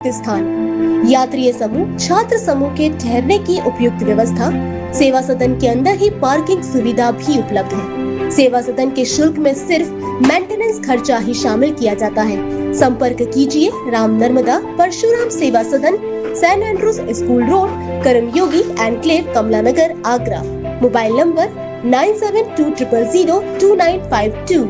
स्थान, यात्री समूह, छात्र समूह के ठहरने की उपयुक्त व्यवस्था, सेवा सदन के अंदर ही पार्किंग सुविधा भी उपलब्ध है। सेवा सदन के शुल्क में सिर्फ मेंटेनेंस खर्चा ही शामिल किया जाता है। संपर्क कीजिए Ram Narmada Parshuram Seva Sadan, Saint Andrews school road, Karmayogi enclave, Kamla Nagar, Agra. Mobile number 9720002952।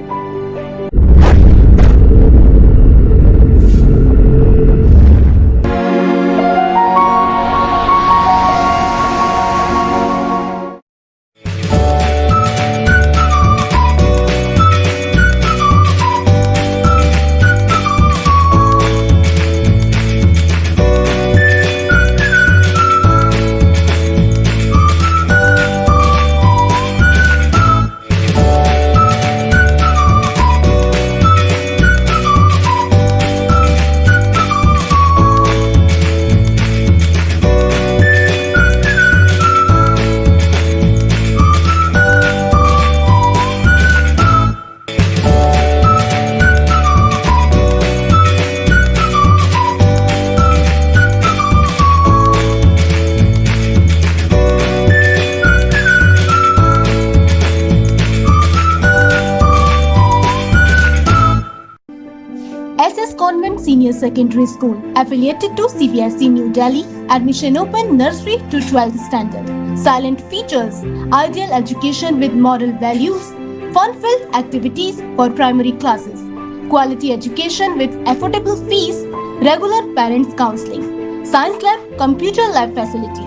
SS Convent Senior Secondary School, affiliated to CBSE New Delhi. Admission open nursery to 12th standard. Silent features, ideal education with moral values, fun-filled activities for primary classes, quality education with affordable fees, regular parents counseling, science lab, computer lab facility,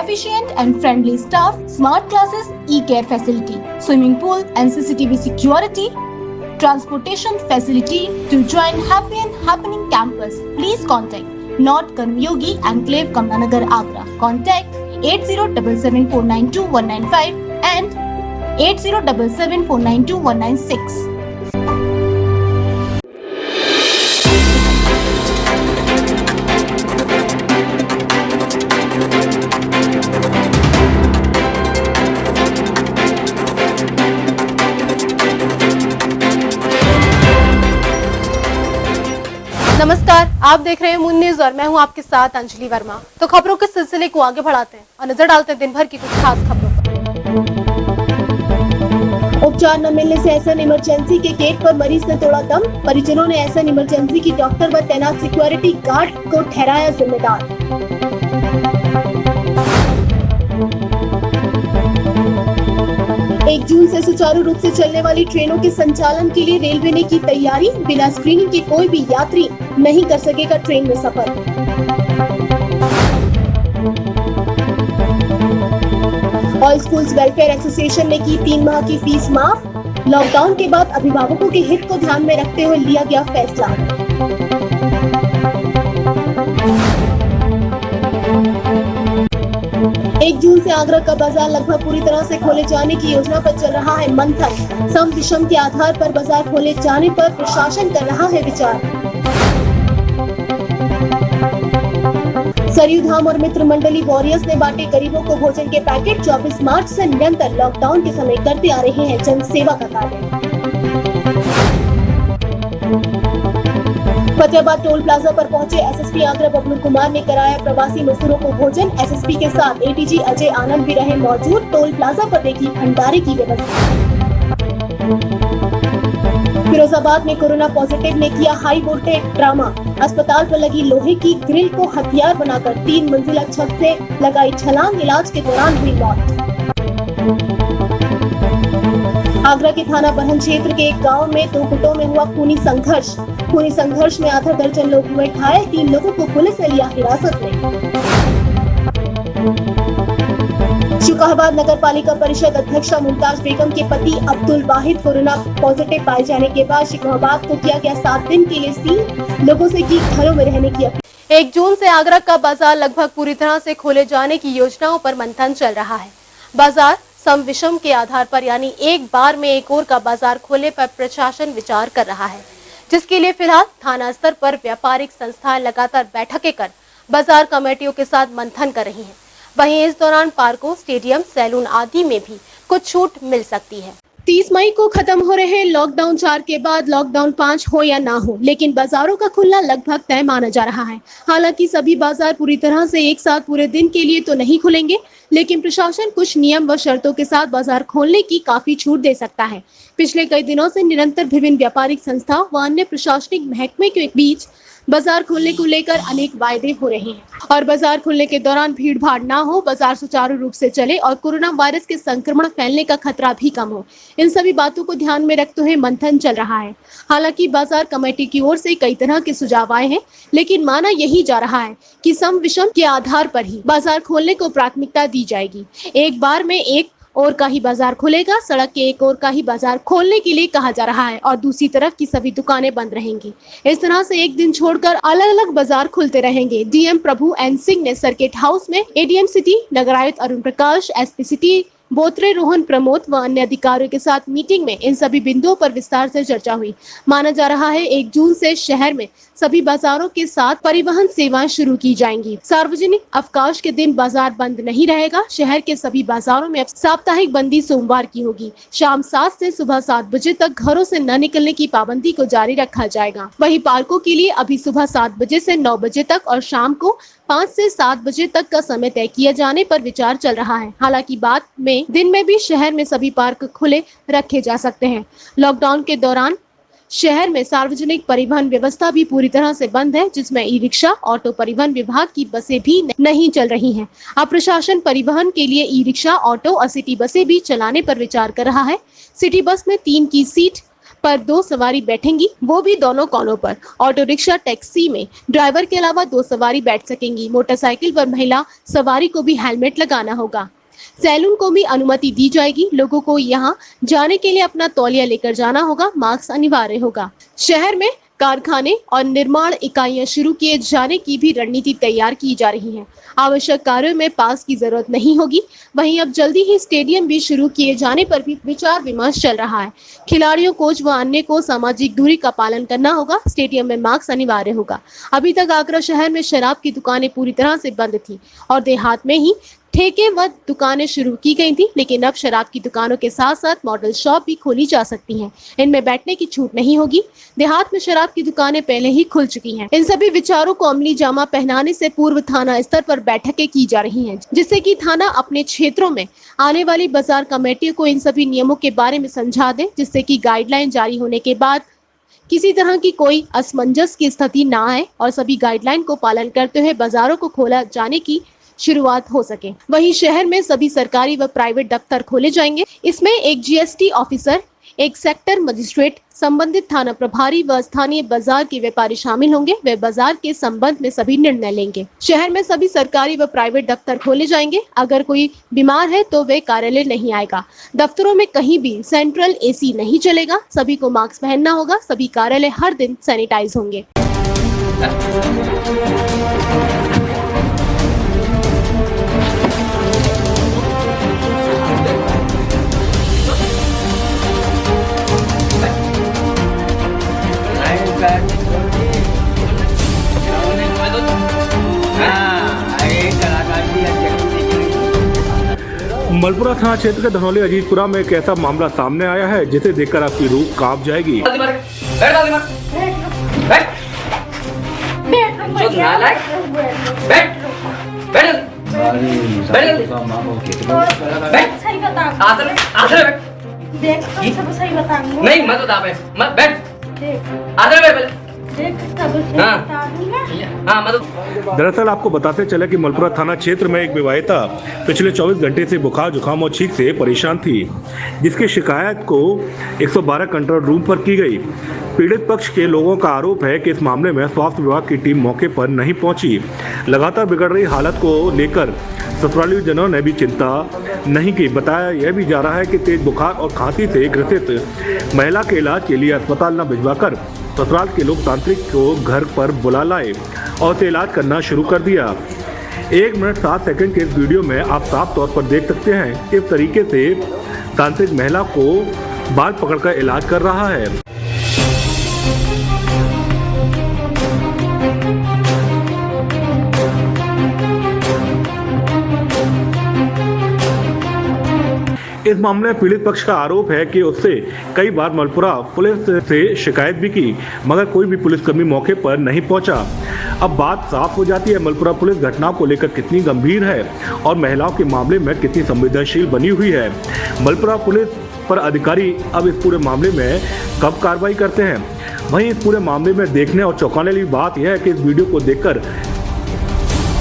efficient and friendly staff, smart classes, e-care facility, swimming pool and CCTV security, transportation facility. To join Happy and Happening campus, please contact North Karmyogi Enclave, Kamlanagar, Agra. Contact 8077492195 and 8077492196. नमस्कार, आप देख रहे हैं moon news और मैं हूं आपके साथ अंजलि वर्मा। तो खबरों के सिलसिले को आगे बढ़ाते हैं और नजर डालते हैं दिन भर की कुछ खास खबरों पर। उपचार न मिलने से एसएन इमरजेंसी के गेट पर मरीज ने तोड़ा दम। परिजनों ने एसएन इमरजेंसी की डॉक्टर व तैनात सिक्योरिटी गार्ड को ठहराया जिम्मेदार। 1 जून से सुचारू रूप से चलने वाली ट्रेनों के संचालन के लिए रेलवे ने की तैयारी। बिना स्क्रीनिंग के कोई भी यात्री नहीं कर सकेगा ट्रेन में सफर। ऑल स्कूल्स वेलफेयर एसोसिएशन ने की 3 माह की फीस माफ। लॉकडाउन के बाद अभिभावकों के हित को ध्यान में रखते हुए लिया गया फैसला। 1 जून से आगरा का बाजार लगभग पूरी तरह से खोले जाने की योजना पर चल रहा है मंथन। सम विषम के आधार पर बाजार खोले जाने पर प्रशासन कर रहा है विचार। सरयू धाम और मित्र मंडली वॉरियर्स ने बांटे गरीबों को भोजन के पैकेट। 24 मार्च से निरंतर लॉकडाउन के समय करते आ रहे हैं जन सेवा का कार्य। फतेहाबाद टोल प्लाजा पर पहुंचे एसएसपी आगरा बबलू कुमार ने कराया प्रवासी मजदूरों को भोजन। एसएसपी के साथ एडीजी अजय आनंद भी रहे मौजूद। टोल प्लाजा पर देखी भंडारे की व्यवस्था। फिरोजाबाद में कोरोना पॉजिटिव ने किया हाई वोल्टेज ड्रामा। अस्पताल पर लगी लोहे की ग्रिल को हथियार बनाकर 3 मंजिला छत से लगाई छलांग। इलाज के दौरान हुई मौत। आगरा के थाना बरहन क्षेत्र के एक गांव में 2 गुटों में हुआ खूनी संघर्ष। खूनी संघर्ष में आधा दर्जन लोग हुए घायल। 3 लोगों को पुलिस ने लिया हिरासत में। शुकाहाबाद नगर पालिका परिषद अध्यक्षा मुमताज बेगम के पति अब्दुल वाहिद कोरोना पॉजिटिव पाए जाने के बाद शुकाहाबाद को किया गया 7 दिन के लिए सील। लोगों से की घरों में रहने की अपील। 1 जून से आगरा का बाजार लगभग पूरी तरह से खोले जाने की योजनाओं पर मंथन चल रहा है। बाजार सम विषम के आधार पर यानी एक बार में एक और का बाजार खोले पर प्रशासन विचार कर रहा है, जिसके लिए फिलहाल थाना स्तर पर व्यापारिक संस्थाएं लगातार बैठकें कर बाजार कमेटियों के साथ मंथन कर रही हैं। वहीं इस दौरान पार्कों, स्टेडियम, सैलून आदि में भी कुछ छूट मिल सकती है। 30 मई को खत्म हो रहे लॉकडाउन 4 के बाद लॉकडाउन 5 हो या ना हो, लेकिन बाजारों का खुलना लगभग तय माना जा रहा है। हालांकि सभी बाजार पूरी तरह से एक साथ पूरे दिन के लिए तो नहीं खुलेंगे, लेकिन प्रशासन कुछ नियम व शर्तों के साथ बाजार खोलने की काफी छूट दे सकता है। पिछले कई दिनों से निरंतर विभिन्न व्यापारिक संस्थाओं व अन्य प्रशासनिक महकमे के बीच बाजार खोलने को लेकर अनेक वायदे हो रहे हैं और बाजार खुलने के दौरान भीड़ भाड़ ना हो, बाजार सुचारू रूप से चले और कोरोना वायरस के संक्रमण फैलने का खतरा भी कम हो। इन सभी बातों को ध्यान में रखते हुए मंथन चल रहा है। हालांकि बाजार कमेटी की ओर से कई तरह के सुझाव आए हैं, लेकिन माना यही जा रहा है कि सम विषम के आधार पर ही बाजार खोलने को प्राथमिकता दी जाएगी। एक बार में एक और का ही बाजार खुलेगा, सड़क के एक और का ही बाजार खोलने के लिए कहा जा रहा है और दूसरी तरफ की सभी दुकानें बंद रहेंगी। इस तरह से एक दिन छोड़कर अलग अलग बाजार खुलते रहेंगे। डीएम प्रभु एन सिंह ने सर्किट हाउस में एडीएम सिटी, नगरायुक्त अरुण प्रकाश, एसपी सिटी बोत्रे रोहन प्रमोद व अन्य अधिकारियों के साथ मीटिंग में इन सभी बिंदुओं पर विस्तार से चर्चा हुई। माना जा रहा है 1 जून से शहर में सभी बाजारों के साथ परिवहन सेवाएं शुरू की जाएंगी। सार्वजनिक अवकाश के दिन बाजार बंद नहीं रहेगा। शहर के सभी बाजारों में अब साप्ताहिक बंदी सोमवार की होगी। शाम 7 से सुबह 7 बजे तक घरों से न निकलने की पाबंदी को जारी रखा जाएगा। वहीं पार्कों के लिए अभी सुबह 7 बजे से 9 बजे तक और शाम को 5 से 7 बजे तक का समय तय किए जाने पर विचार चल रहा है। हालांकि बाद में दिन में भी शहर में सभी पार्क खुले रखे जा सकते हैं। लॉकडाउन के दौरान शहर में सार्वजनिक परिवहन व्यवस्था भी पूरी तरह से बंद है, जिसमें ई रिक्शा, ऑटो परिवहन विभाग की बसें भी नहीं चल रही हैं। अब प्रशासन परिवहन के लिए ई रिक्शा, ऑटो और सिटी बसें भी चलाने पर विचार कर रहा है। सिटी बस में 3 की सीट पर 2 सवारी बैठेंगी, वो भी दोनों कोनों पर। ऑटो रिक्शा, टैक्सी में ड्राइवर के अलावा 2 सवारी बैठ सकेंगी। मोटरसाइकिल पर महिला सवारी को भी हेलमेट लगाना होगा। सैलून को भी अनुमति दी जाएगी। लोगों को यहां जाने के लिए अपना तौलिया लेकर जाना होगा। मास्क अनिवार्य होगा। शहर में कारखाने और निर्माण इकाइयां शुरू किए जाने की भी रणनीति तैयार की जा रही है। आवश्यक कार्यों में पास की जरूरत नहीं होगी। वहीं अब जल्दी ही स्टेडियम भी शुरू किए जाने पर भी विचार विमर्श चल रहा है। खिलाड़ियों, कोच व अन्य को सामाजिक दूरी का पालन करना होगा। स्टेडियम में मास्क अनिवार्य होगा। अभी तक आगरा शहर में शराब की दुकानें पूरी तरह से बंद थी और देहात में ही ठेके व दुकानें शुरू की गई थी, लेकिन अब शराब की दुकानों के साथ साथ मॉडल शॉप भी खोली जा सकती हैं। इनमें बैठने की छूट नहीं होगी। देहात में शराब की दुकानें पहले ही खुल चुकी हैं। इन सभी विचारों को अमली जामा पहनाने से पूर्व थाना स्तर पर बैठकें की जा रही हैं, जिससे कि थाना अपने क्षेत्रों में आने वाली बाजार कमेटियों को इन सभी नियमों के बारे में समझा दे, जिससे कि गाइडलाइन जारी होने के बाद किसी तरह की कोई असमंजस की स्थिति न आए और सभी गाइडलाइन को पालन करते हुए बाजारों को खोला जाने की शुरुआत हो सके। वहीं शहर में सभी सरकारी व प्राइवेट दफ्तर खोले जाएंगे। इसमें एक जीएसटी ऑफिसर, एक सेक्टर मजिस्ट्रेट, संबंधित थाना प्रभारी व स्थानीय बाजार के व्यापारी शामिल होंगे। वे बाजार के संबंध में सभी निर्णय लेंगे। शहर में सभी सरकारी व प्राइवेट दफ्तर खोले जाएंगे। अगर कोई बीमार है तो वे कार्यालय नहीं आएगा। दफ्तरों में कहीं भी सेंट्रल एसी नहीं चलेगा। सभी को मास्क पहनना होगा। सभी कार्यालय हर दिन सैनिटाइज होंगे। मलपुरा थाना क्षेत्र के धनौली अजीतपुरा में एक ऐसा मामला सामने आया है जिसे देखकर आपकी रूह कांप जाएगी। नहीं मत बता, मत बैठ, दरअसल आपको बताते चले कि मलपुरा थाना क्षेत्र में एक विवाहिता पिछले 24 घंटे से बुखार, जुकाम और छींक से परेशान थी, जिसकी शिकायत को 112 कंट्रोल रूम पर की गई। पीड़ित पक्ष के लोगों का आरोप है कि इस मामले में स्वास्थ्य विभाग की टीम मौके पर नहीं पहुंची। लगातार बिगड़ रही हालत को लेकर ससुरालीजनों ने भी चिंता नहीं की। बताया यह भी जा रहा है कि तेज बुखार और खांसी से ग्रसित महिला के इलाज के लिए अस्पताल न भिजवाकर ससुराल के लोकतांत्रिक को घर पर बुला लाए और उसे इलाज करना शुरू कर दिया। 1 मिनट 7 सेकंड के इस वीडियो में आप साफ तौर पर देख सकते हैं किस तरीके से तांत्रिक महिला को बाल पकड़कर इलाज कर रहा है। इस मामले में पीड़ित पक्ष का आरोप है कि उससे कई बार मलपुरा पुलिस से शिकायत भी की, मगर कोई भी पुलिसकर्मी मौके पर नहीं पहुंचा। अब बात साफ हो जाती है, मलपुरा पुलिस घटना को लेकर कितनी गंभीर है और महिलाओं के मामले में कितनी संवेदनशील बनी हुई है। मलपुरा पुलिस पर अधिकारी अब इस पूरे मामले में कब कार्रवाई करते हैं। वहीं इस पूरे मामले में देखने और चौंकाने वाली बात यह है कि इस वीडियो को देखकर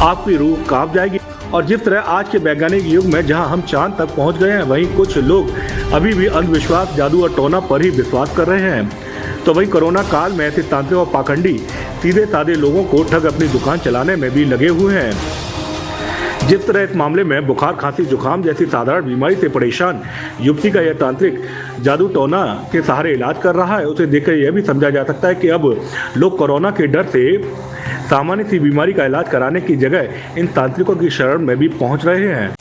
आपकी रूह कांप जाएगी। और जिस तरह आज के वैज्ञानिक युग में जहां हम चांद तक पहुंच गए हैं, वहीं कुछ लोग अभी भी अंधविश्वास, जादू और टोना पर ही विश्वास कर रहे हैं। तो वहीं कोरोना काल में ऐसे तांत्रिक और पाखंडी सीधे साधे लोगों को ठग अपनी दुकान चलाने में भी लगे हुए हैं। जिस तरह इस मामले में बुखार, खांसी, जुकाम जैसी साधारण बीमारी से परेशान युवती का यह तांत्रिक जादू टोना के सहारे इलाज कर रहा है, उसे देखकर यह भी समझा जा सकता है कि अब लोग कोरोना के डर से सामान्य सी बीमारी का इलाज कराने की जगह इन तांत्रिकों की शरण में भी पहुंच रहे हैं।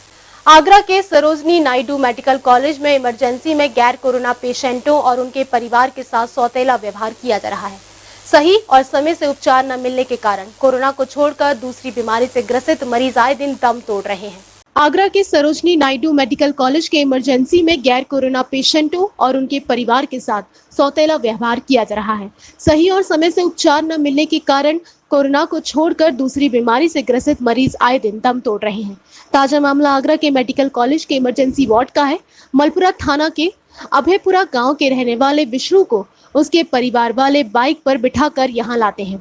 आगरा के सरोजनी नायडू मेडिकल कॉलेज में इमरजेंसी में गैर कोरोना पेशेंटों और उनके परिवार के साथ सौतेला व्यवहार किया जा रहा है। सही और समय से उपचार न मिलने के कारण कोरोना को छोड़कर दूसरी बीमारी से ग्रसित मरीज आए दिन दम तोड़ रहे हैं। आगरा के सरोजनी नायडू मेडिकल कॉलेज के इमरजेंसी में गैर कोरोना पेशेंटों और उनके परिवार के साथ सौतेला व्यवहार किया जा रहा है। सही और समय से उपचार न मिलने के कारण कोरोना को छोड़कर दूसरी बीमारी से ग्रसित मरीज आए दिन दम तोड़ रहे हैं। ताजा मामला आगरा के मेडिकल कॉलेज के इमरजेंसी वार्ड का है। मलपुरा थाना के अभयपुरा गांव के रहने वाले विष्णु को उसके परिवार वाले बाइक पर बिठाकर यहां लाते हैं।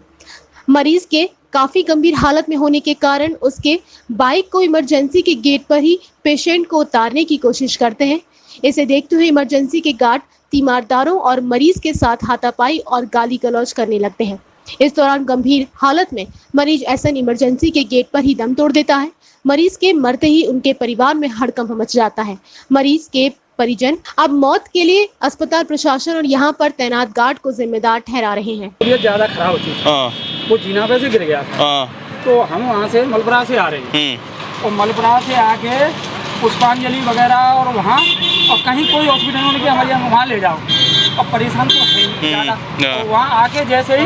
मरीज के काफी गंभीर हालत में होने के कारण उसके बाइक को इमरजेंसी के गेट पर ही पेशेंट को उतारने की कोशिश करते हैं। इसे देखते हुए इमरजेंसी के गार्ड तीमारदारों और मरीज के साथ हाथापाई और गाली गलौज करने लगते हैं। इस दौरान गंभीर हालत में मरीज एसएन इमरजेंसी के गेट पर ही दम तोड़ देता है। मरीज के मरते ही उनके परिवार में हड़कंप मच जाता है। मरीज के परिजन अब मौत के लिए अस्पताल प्रशासन और यहाँ पर तैनात गार्ड को जिम्मेदार ठहरा रहे हैं। तबीयत ज्यादा खराब होती है, वो जीना पे से गिर गया था। तो हम वहाँ से मलपुरा से आ रहे हैं और मलपुरा से आके पुष्पांजलि वगैरह और वहाँ और कहीं कोई हॉस्पिटल होने की हमारे यहाँ वहाँ ले जाओ और परेशान तो है ज़्यादा। तो वहाँ आके जैसे ही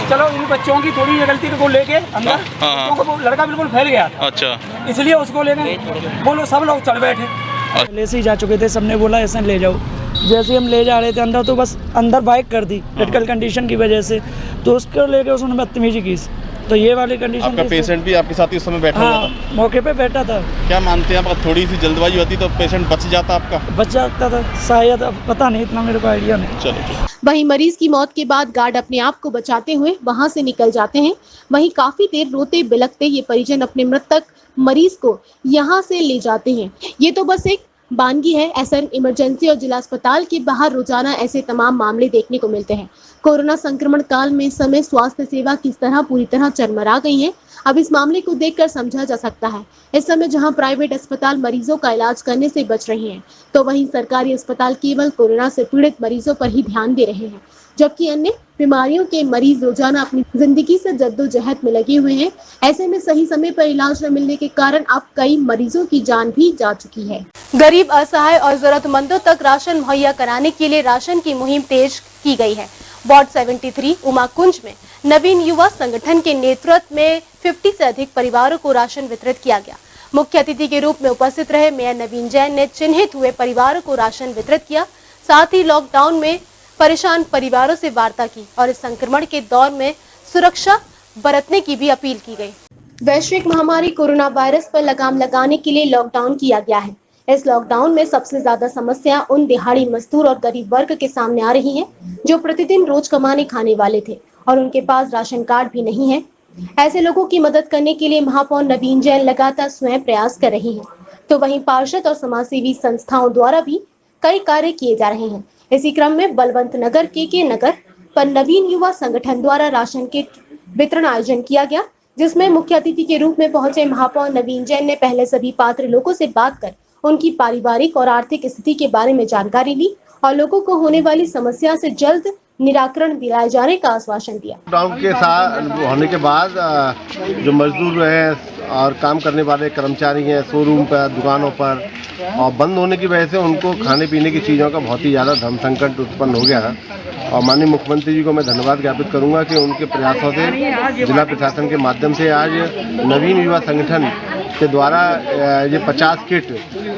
चलो इन बच्चों की थोड़ी गलती को लेके अंदर बच्चों को लड़का बिल्कुल फैल गया था। अच्छा, इसलिए उसको लेके बोलो सब लोग चढ़ बैठे। पहले से ही जा चुके थे, सबने बोला ऐसा ले जाओ। जैसे हम ले जा रहे थे अंदर तो बस अंदर बाइक कर दी क्रिटिकल कंडीशन की वजह से, तो उसको लेके उसने बदतमीजी की। तो ये वाली कंडीशन आपका पेशेंट भी आपके साथ ही उस समय बैठा हुआ था? मौके पे बैठा था। क्या मानते हैं आप, थोड़ी सी जल्दबाजी होती तो पेशेंट बच जाता आपका? बच जाता था शायद, अब पता नहीं, इतना मेरे को आइडिया नहीं। चलो। वहीं मरीज की मौत के बाद गार्ड अपने आप को बचाते हुए वहां से निकल जाते हैं। वहीं काफी देर रोते बिलखते ये परिजन अपने मृतक मरीज को यहां से ले जाते हैं। ये तो बस एक बानगी है। एसएन इमरजेंसी और जिला अस्पताल के बाहर रोजाना ऐसे तमाम मामले देखने को मिलते हैं। कोरोना संक्रमण काल में इस समय स्वास्थ्य सेवा किस तरह पूरी तरह चरमरा गई है, अब इस मामले को देखकर समझा जा सकता है। इस समय जहां प्राइवेट अस्पताल मरीजों का इलाज करने से बच रहे हैं, तो वहीं सरकारी अस्पताल केवल कोरोना से पीड़ित मरीजों पर ही ध्यान दे रहे हैं, जबकि अन्य बीमारियों के मरीज रोजाना अपनी जिंदगी से जद्दोजहद में लगे हुए हैं। ऐसे में सही समय पर इलाज न मिलने के कारण अब कई मरीजों की जान भी जा चुकी है। गरीब, असहाय और जरूरतमंदों तक राशन मुहैया कराने के लिए राशन की मुहिम तेज की गई है। वार्ड 73 उमाकुंज में नवीन युवा संगठन के नेतृत्व में 50 से अधिक परिवारों को राशन वितरित किया गया। मुख्य अतिथि के रूप में उपस्थित रहे मेयर नवीन जैन ने चिन्हित हुए परिवारों को राशन वितरित किया। साथ ही लॉकडाउन में परेशान परिवारों से वार्ता की और इस संक्रमण के दौर में सुरक्षा बरतने की भी अपील की गई। वैश्विक महामारी कोरोना वायरस पर लगाम लगाने के लिए लॉकडाउन किया गया है। इस लॉकडाउन में सबसे ज्यादा समस्या उन दिहाड़ी मजदूर और गरीब वर्ग के सामने आ रही है जो प्रतिदिन रोज कमाने खाने वाले थे और उनके पास राशन कार्ड भी नहीं है। ऐसे लोगों की मदद करने के लिए महापौर नवीन जैन लगातार स्वयं प्रयास कर रही हैं। तो वहीं पार्षद और समाजसेवी संस्थाओं द्वारा भी कई कार्य किए जा रहे हैं। इसी क्रम में बलवंत नगर के नगर पर नवीन युवा संगठन द्वारा राशन के वितरण आयोजन किया गया, जिसमें मुख्य अतिथि के रूप में पहुंचे महापौर नवीन जैन ने पहले सभी पात्र लोगों से बात कर उनकी पारिवारिक और आर्थिक स्थिति के बारे में जानकारी ली और लोगों को होने वाली समस्या से जल्द निराकरण दिलाए जाने का आश्वासन दिया। लॉकडाउन के साथ होने के बाद जो मजदूर हैं और काम करने वाले कर्मचारी हैं शोरूम पर, दुकानों पर, और बंद होने की वजह से उनको खाने पीने की चीज़ों का बहुत ही ज़्यादा धन संकट उत्पन्न हो गया है। और माननीय मुख्यमंत्री जी को मैं धन्यवाद ज्ञापित करूंगा कि उनके प्रयासों से जिला प्रशासन के माध्यम से आज नवीन युवा संगठन के द्वारा ये 50 किट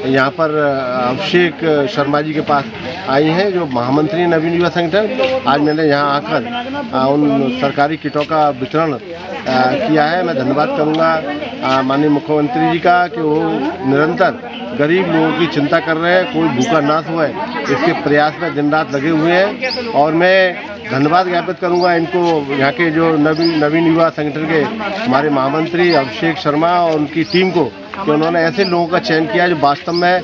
यहाँ पर अभिषेक शर्मा जी के पास आई हैं, जो महामंत्री नवीन युवा संगठन। आज मैंने यहाँ आकर उन सरकारी किटों का वितरण किया है। मैं धन्यवाद करूँगा माननीय मुख्यमंत्री जी का कि वो निरंतर गरीब लोगों की चिंता कर रहे हैं, कोई भूखा ना सोए इसके प्रयास में दिन रात लगे हुए हैं। और मैं धन्यवाद ज्ञापित करूंगा इनको, यहाँ के जो नवीन युवा संगठन के हमारे महामंत्री अभिषेक शर्मा और उनकी टीम को, कि उन्होंने ऐसे लोगों का चयन किया जो वास्तव में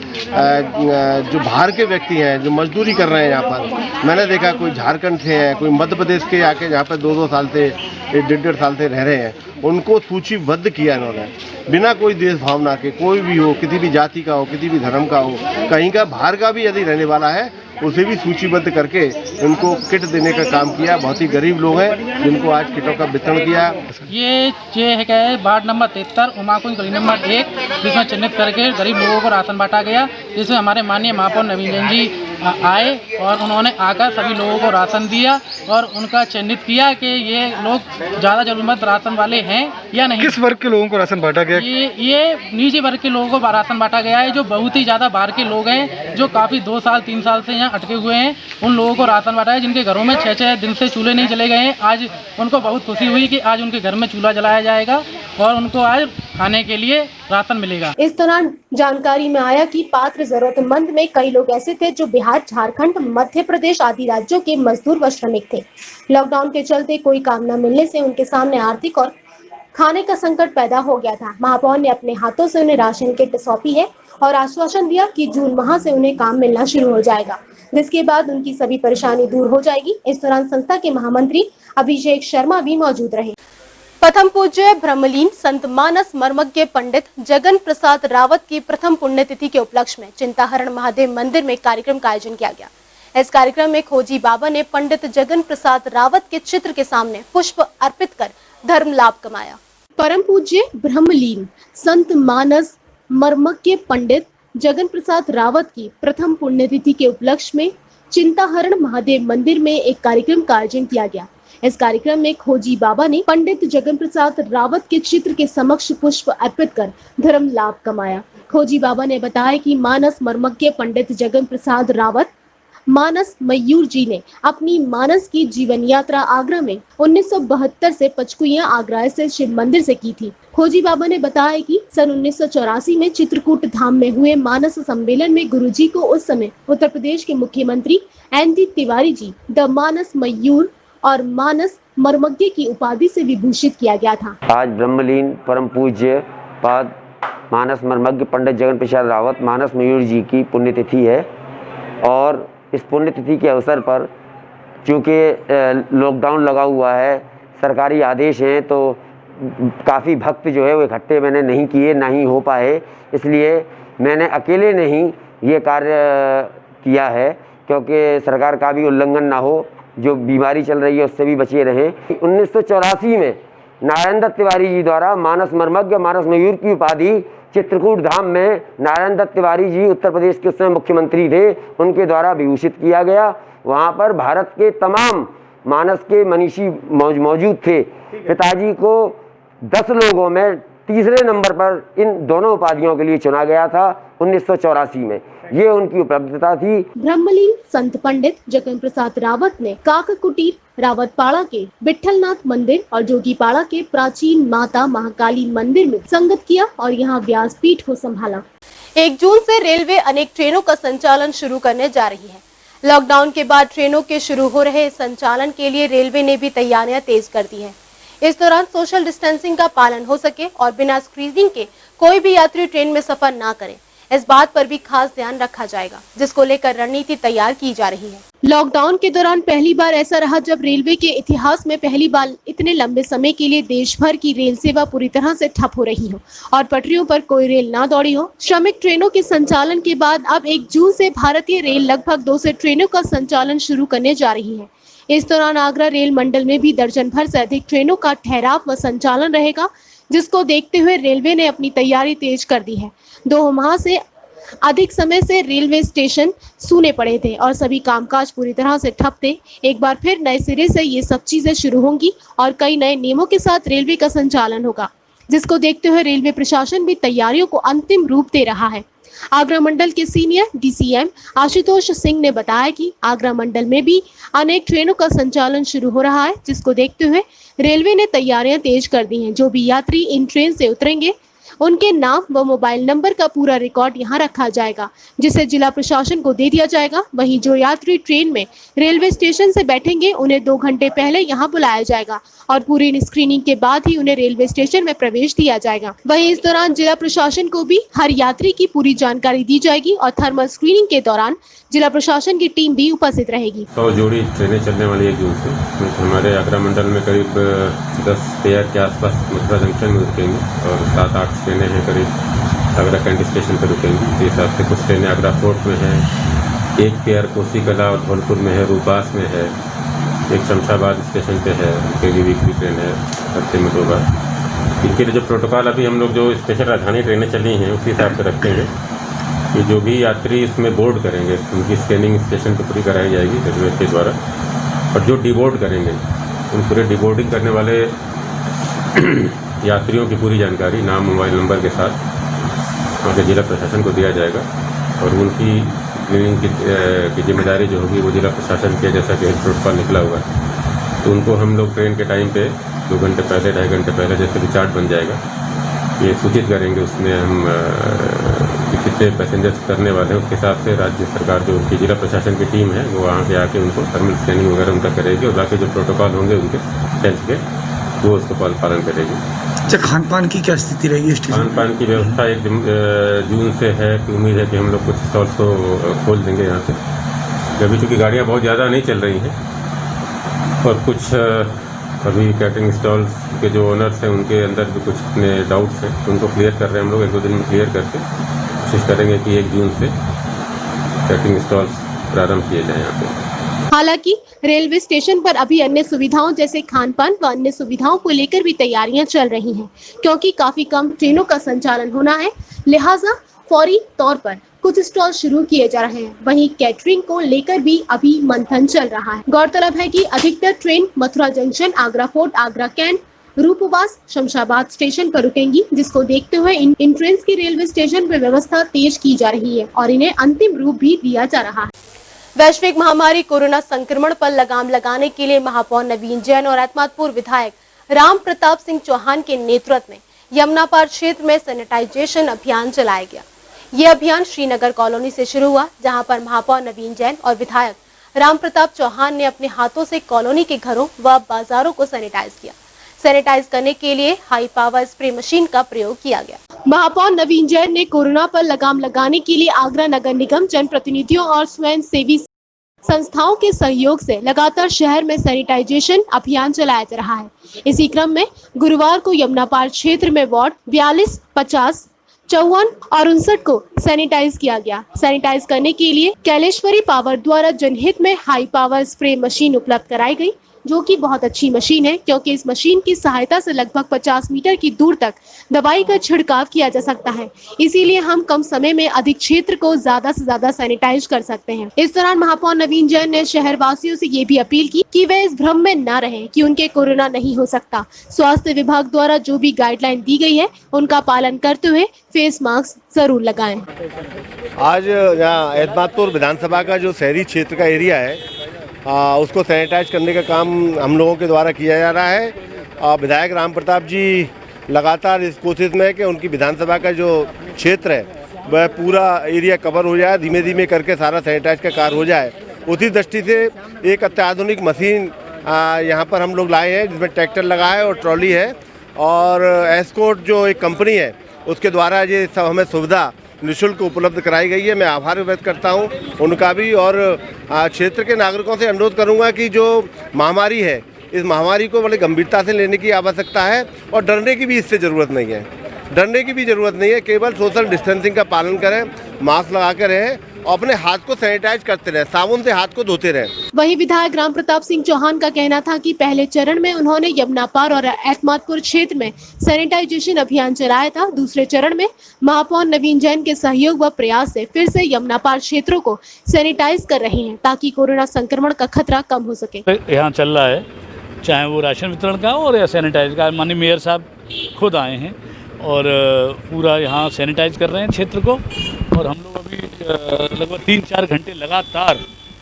जो बाहर के व्यक्ति हैं, जो मजदूरी कर रहे हैं यहाँ पर। मैंने देखा कोई झारखंड से हैं, कोई मध्य प्रदेश के आके यहाँ पर 2-2 साल से 1.5 साल से रह रहे हैं, उनको सूचीबद्ध किया इन्होंने बिना कोई देश भावना के। कोई भी हो, किसी भी जाति का हो, किसी भी धर्म का हो, कहीं का बाहर का भी यदि रहने वाला है, उसे भी सूचीबद्ध करके उनको किट देने का काम किया। बहुत ही गरीब लोग हैं जिनको आज किटों का वितरण किया। ये है क्या है, वार्ड नंबर 73 उमाकुंज गली नंबर 1, जिसमें चिन्हित करके गरीब लोगों को राशन बांटा गया। जिसमें हमारे माननीय महापौर नवीन जैन जी आए और उन्होंने आकर सभी लोगों को राशन दिया और उनका चिन्हित किया कि ये लोग ज़्यादा जरूरतमंद राशन वाले हैं या नहीं। किस वर्ग के लोगों को राशन बांटा गया? ये निजी वर्ग के लोगों को राशन बांटा गया है, जो बहुत ही ज़्यादा बाहर के लोग हैं, जो काफ़ी 2 साल 3 साल से यहाँ अटके हुए हैं। उन लोगों को राशन बांटा है जिनके घरों में 6-6 दिन से चूल्हे नहीं जले गए हैं। आज उनको बहुत खुशी हुई कि आज उनके घर में चूल्हा जलाया जाएगा और उनको आज खाने के लिए राशन मिलेगा। इस दौरान जानकारी में आया कि पात्र जरूरतमंद में कई लोग ऐसे थे जो बिहार, झारखंड, मध्य प्रदेश आदि राज्यों के मजदूर व श्रमिक थे। लॉकडाउन के चलते कोई काम न मिलने से उनके सामने आर्थिक और खाने का संकट पैदा हो गया था। महापौर ने अपने हाथों से उन्हें राशन किट सौंपी है और आश्वासन दिया कि जून माह से उन्हें काम मिलना शुरू हो जाएगा, जिसके बाद उनकी सभी परेशानी दूर हो जाएगी। इस दौरान संस्था के महामंत्री अभिषेक शर्मा भी मौजूद रहे। प्रथम पूज्य ब्रह्मलीन संत मानस मर्मज्ञ पंडित जगन प्रसाद रावत की प्रथम पुण्यतिथि के उपलक्ष्य में चिंताहरण महादेव मंदिर में कार्यक्रम का आयोजन किया गया। इस कार्यक्रम में खोजी बाबा ने पंडित जगन प्रसाद रावत के चित्र के सामने पुष्प अर्पित कर धर्म लाभ कमाया। परम पूज्य ब्रह्मलीन संत मानस मर्मज्ञ पंडित जगन प्रसाद रावत की प्रथम पुण्यतिथि के उपलक्ष्य में चिंताहरण महादेव मंदिर में एक कार्यक्रम का आयोजन किया गया। इस कार्यक्रम में खोजी बाबा ने पंडित जगन प्रसाद रावत के चित्र के समक्ष पुष्प अर्पित कर धर्म लाभ कमाया। खोजी बाबा ने बताया कि मानस मर्मज्ञ पंडित जगन प्रसाद रावत मानस मयूर जी ने अपनी मानस की जीवन यात्रा आगरा में 1972 से पचकुइया आगरा से शिव मंदिर से की थी। खोजी बाबा ने बताया कि सन 1984 में चित्रकूट धाम में हुए मानस सम्मेलन में गुरुजी को उस समय उत्तर प्रदेश के मुख्यमंत्री एन.डी. तिवारी जी द मानस मयूर और मानस मर्मज्ञ की उपाधि से विभूषित किया गया था। आज ब्रह्मलीन परम पूज्य पाद मानस मर्मज्ञ पंडित जगन प्रसाद रावत मानस मयूर जी की पुण्यतिथि है और इस पुण्यतिथि के अवसर पर चूँकि लॉकडाउन लगा हुआ है, सरकारी आदेश हैं, तो काफ़ी भक्त जो है वो इकट्ठे मैंने नहीं किए, ना ही हो पाए, इसलिए मैंने अकेले नहीं ये कार्य किया है, क्योंकि सरकार का भी उल्लंघन ना हो, जो बीमारी चल रही है उससे भी बचे रहें। 1984 में नारायण दत्त तिवारी जी द्वारा मानस मर्मज्ञ मानस मयूर की उपाधि चित्रकूट धाम में नारायण दत्त तिवारी जी उत्तर प्रदेश के उस समय मुख्यमंत्री थे, उनके द्वारा विभूषित किया गया। वहाँ पर भारत के तमाम मानस के मनीषी मौजूद थे। पिताजी को 10 लोगों में तीसरे नंबर पर इन दोनों उपाधियों के लिए चुना गया था 1984 में। ये उनकी उपलब्धता थी। ब्रह्मलीन संत पंडित जगन प्रसाद रावत ने काक कुटीर रावतपाड़ा के विठलनाथ मंदिर और जोगीपाड़ा के प्राचीन माता महाकाली मंदिर में संगत किया और यहाँ व्यासपीठ को संभाला। 1 जून से रेलवे अनेक ट्रेनों का संचालन शुरू करने जा रही है। लॉकडाउन के बाद ट्रेनों के शुरू हो रहे संचालन के लिए रेलवे ने भी तैयारियां तेज कर दी है। इस दौरान सोशल डिस्टेंसिंग का पालन हो सके और बिना स्क्रीनिंग के कोई भी यात्री ट्रेन में सफर ना करे, इस बात पर भी खास ध्यान रखा जाएगा, जिसको लेकर रणनीति तैयार की जा रही है। लॉकडाउन के दौरान पहली बार ऐसा रहा जब रेलवे के इतिहास में पहली बार इतने लंबे समय के लिए देश भर की रेल सेवा पूरी तरह से ठप हो रही हो और पटरियों पर कोई रेल ना दौड़ी हो। श्रमिक ट्रेनों के संचालन के बाद अब 1 जून से भारतीय रेल लगभग 200 ट्रेनों का संचालन शुरू करने जा रही है। इस दौरान आगरा रेल मंडल में भी दर्जन भर से अधिक ट्रेनों का ठहराव व संचालन रहेगा, जिसको देखते हुए रेलवे ने अपनी तैयारी तेज कर दी है। 2 माह से अधिक समय से रेलवे स्टेशन सूने पड़े थे और सभी कामकाज पूरी तरह से ठप थे। एक बार फिर नए सिरे से ये सब चीजें शुरू होंगी और कई नए नियमों के साथ रेलवे का संचालन होगा। जिसको देखते हुए रेलवे प्रशासन भी तैयारियों को अंतिम रूप दे रहा है। आगरा मंडल के सीनियर DCM आशुतोष सिंह ने बताया कि आगरा मंडल में भी अनेक ट्रेनों का संचालन शुरू हो रहा है, जिसको देखते हुए रेलवे ने तैयारियां तेज कर दी हैं। जो भी यात्री इन ट्रेन से उतरेंगे उनके नाम व मोबाइल नंबर का पूरा रिकॉर्ड यहां रखा जाएगा, जिसे जिला प्रशासन को दे दिया जाएगा। वहीं जो यात्री ट्रेन में रेलवे स्टेशन से बैठेंगे उन्हें 2 घंटे पहले यहां बुलाया जाएगा और पूरी स्क्रीनिंग के बाद ही उन्हें रेलवे स्टेशन में प्रवेश दिया जाएगा। वहीं इस दौरान जिला प्रशासन को भी हर यात्री की पूरी जानकारी दी जाएगी और थर्मल स्क्रीनिंग के दौरान जिला प्रशासन की टीम भी उपस्थित रहेगी। 100 जोड़ी ट्रेनें चलने वाली है जून से। हमारे आगरा मंडल में करीब 10 पेयर के आसपास मथुरा जंक्शन में रुकेंगे और 7-8 ट्रेनें हैं करीब आगरा कैंट स्टेशन पर रुकेंगी। इस हिसाब से कुछ ट्रेनें आगरा फोर्ट में हैं, एक पेयर कोसी कला और धौलपुर में है, रूपास में है, एक शमशाबाद स्टेशन पे है, उनके लिए वीकली ट्रेन है हफ्ते में 2 बार। इनके लिए जो प्रोटोकॉल अभी हम लोग जो स्पेशल राजधानी ट्रेनें चली हैं उसी हिसाब से रखेंगे कि जो भी यात्री इसमें बोर्ड करेंगे उनकी स्कैनिंग स्टेशन पर पूरी कराई जाएगी रेलवे के द्वारा, और जो डिबोर्ड करेंगे उन पूरे डिबोर्डिंग करने वाले यात्रियों की पूरी जानकारी नाम मोबाइल नंबर के साथ वहाँ के जिला प्रशासन को दिया जाएगा और उनकी क्लीनिंग की जिम्मेदारी जो होगी वो जिला प्रशासन के, जैसा कि प्रोटोकॉल निकला हुआ है। तो उनको हम लोग ट्रेन के टाइम पे 2 घंटे पहले 2.5 घंटे पहले जैसे भी चार्ट बन जाएगा ये सूचित करेंगे। उसमें हम कितने पैसेंजर्स करने वाले हैं उसके हिसाब से राज्य सरकार जो उनकी जिला प्रशासन की टीम है वो वहाँ पे आके उनको थर्मल स्कैनिंग वगैरह उनका करेगी और बाकी जो प्रोटोकॉल होंगे उनके हेल्थ के वो उसको पालन करेगी। अच्छा, खान पान की क्या स्थिति रहेगी? खान पान की व्यवस्था 1 जून से है कि उम्मीद है कि हम लोग कुछ स्टॉल्स को खोल देंगे यहाँ से। अभी चूँकि गाड़ियाँ बहुत ज़्यादा नहीं चल रही हैं और कुछ अभी कैटरिंग स्टॉल्स के जो ओनर्स हैं उनके अंदर भी कुछ अपने डाउट्स हैं उनको क्लियर कर रहे हैं हम लोग। 1-2 दिन में क्लियर करके कोशिश करेंगे कि 1 जून से कैटरिंग स्टॉल्स प्रारंभ किए जाएँ यहाँ पे। हालांकि रेलवे स्टेशन पर अभी अन्य सुविधाओं जैसे खान पान व अन्य सुविधाओं को लेकर भी तैयारियां चल रही हैं, क्योंकि काफी कम ट्रेनों का संचालन होना है, लिहाजा फौरी तौर पर कुछ स्टॉल शुरू किए जा रहे हैं। वहीं कैटरिंग को लेकर भी अभी मंथन चल रहा है। गौरतलब है कि अधिकतर train Mathura junction, Agra fort, Agra cantt, Rupbas, Shamshabad station पर रुकेंगी, जिसको देखते हुए इन ट्रेन की रेलवे स्टेशन पर व्यवस्था तेज की जा रही है और इन्हें अंतिम रूप भी दिया जा रहा है। वैश्विक महामारी कोरोना संक्रमण पर लगाम लगाने के लिए महापौर नवीन जैन और एतमादपुर विधायक राम प्रताप सिंह चौहान के नेतृत्व में यमुना पार क्षेत्र में सैनिटाइजेशन अभियान चलाया गया। ये अभियान श्रीनगर कॉलोनी से शुरू हुआ, जहां पर महापौर नवीन जैन और विधायक राम प्रताप चौहान ने अपने हाथों से कॉलोनी के घरों व बाजारों को सैनिटाइज किया। सैनिटाइज करने के लिए हाई पावर स्प्रे मशीन का प्रयोग किया गया। महापौर नवीन जैन ने कोरोना पर लगाम लगाने के लिए आगरा नगर निगम, जनप्रतिनिधियों और स्वयं सेवी संस्थाओं के सहयोग से लगातार शहर में सैनिटाइजेशन अभियान चलाया जा रहा है। इसी क्रम में गुरुवार को यमुना पार क्षेत्र में वार्ड 42, 50, 54 और 59 को सैनिटाइज किया गया। सैनिटाइज करने के लिए कैलेश्वरी पावर द्वारा जनहित में हाई पावर स्प्रे मशीन उपलब्ध कराई गई, जो कि बहुत अच्छी मशीन है, क्योंकि इस मशीन की सहायता से लगभग 50 मीटर की दूर तक दवाई का छिड़काव किया जा सकता है। इसीलिए हम कम समय में अधिक क्षेत्र को ज्यादा से ज्यादा सैनिटाइज कर सकते हैं। इस दौरान महापौर नवीन जैन ने शहर वासियों से ये भी अपील की कि वे इस भ्रम में न रहें कि उनके कोरोना नहीं हो सकता। स्वास्थ्य विभाग द्वारा जो भी गाइडलाइन दी गई है उनका पालन करते हुए फेस मास्क जरूर लगाएं। आज यहाँ एतमादपुर विधानसभा का जो शहरी क्षेत्र का एरिया है उसको सैनिटाइज करने का काम हम लोगों के द्वारा किया जा रहा है। विधायक राम प्रताप जी लगातार इस कोशिश में है कि उनकी विधानसभा का जो क्षेत्र है वह पूरा एरिया कवर हो जाए, धीमे धीमे करके सारा सैनिटाइज का कार्य हो जाए। उसी दृष्टि से एक अत्याधुनिक मशीन यहाँ पर हम लोग लाए हैं, जिसमें ट्रैक्टर लगा है और ट्रॉली है, और एस्कॉर्ट जो एक कंपनी है उसके द्वारा ये सब हमें सुविधा निःशुल्क उपलब्ध कराई गई है। मैं आभार व्यक्त करता हूं उनका भी, और क्षेत्र के नागरिकों से अनुरोध करूंगा कि जो महामारी है इस महामारी को बड़ी गंभीरता से लेने की आवश्यकता है और डरने की भी इससे ज़रूरत नहीं है। डरने की भी ज़रूरत नहीं है, केवल सोशल डिस्टेंसिंग का पालन करें, मास्क लगा कर रहें और अपने हाथ को सैनिटाइज करते रहें, साबुन से हाथ को धोते रहें। वहीं विधायक राम प्रताप सिंह चौहान का कहना था कि पहले चरण में उन्होंने यमुना पार और एतमादपुर क्षेत्र में सैनिटाइजेशन अभियान चलाया था। दूसरे चरण में महापौर नवीन जैन के सहयोग व प्रयास से फिर से यमुना पार क्षेत्रों को सैनिटाइज कर रहे हैं, ताकि कोरोना संक्रमण का खतरा कम हो सके। यहाँ चल रहा है, चाहे वो राशन वितरण का हो और या सैनिटाइज का। माननीय मेयर साहब खुद आए हैं और पूरा यहाँ सैनिटाइज कर रहे हैं क्षेत्र को। और हम लोग अभी लगभग 3-4 घंटे लगातार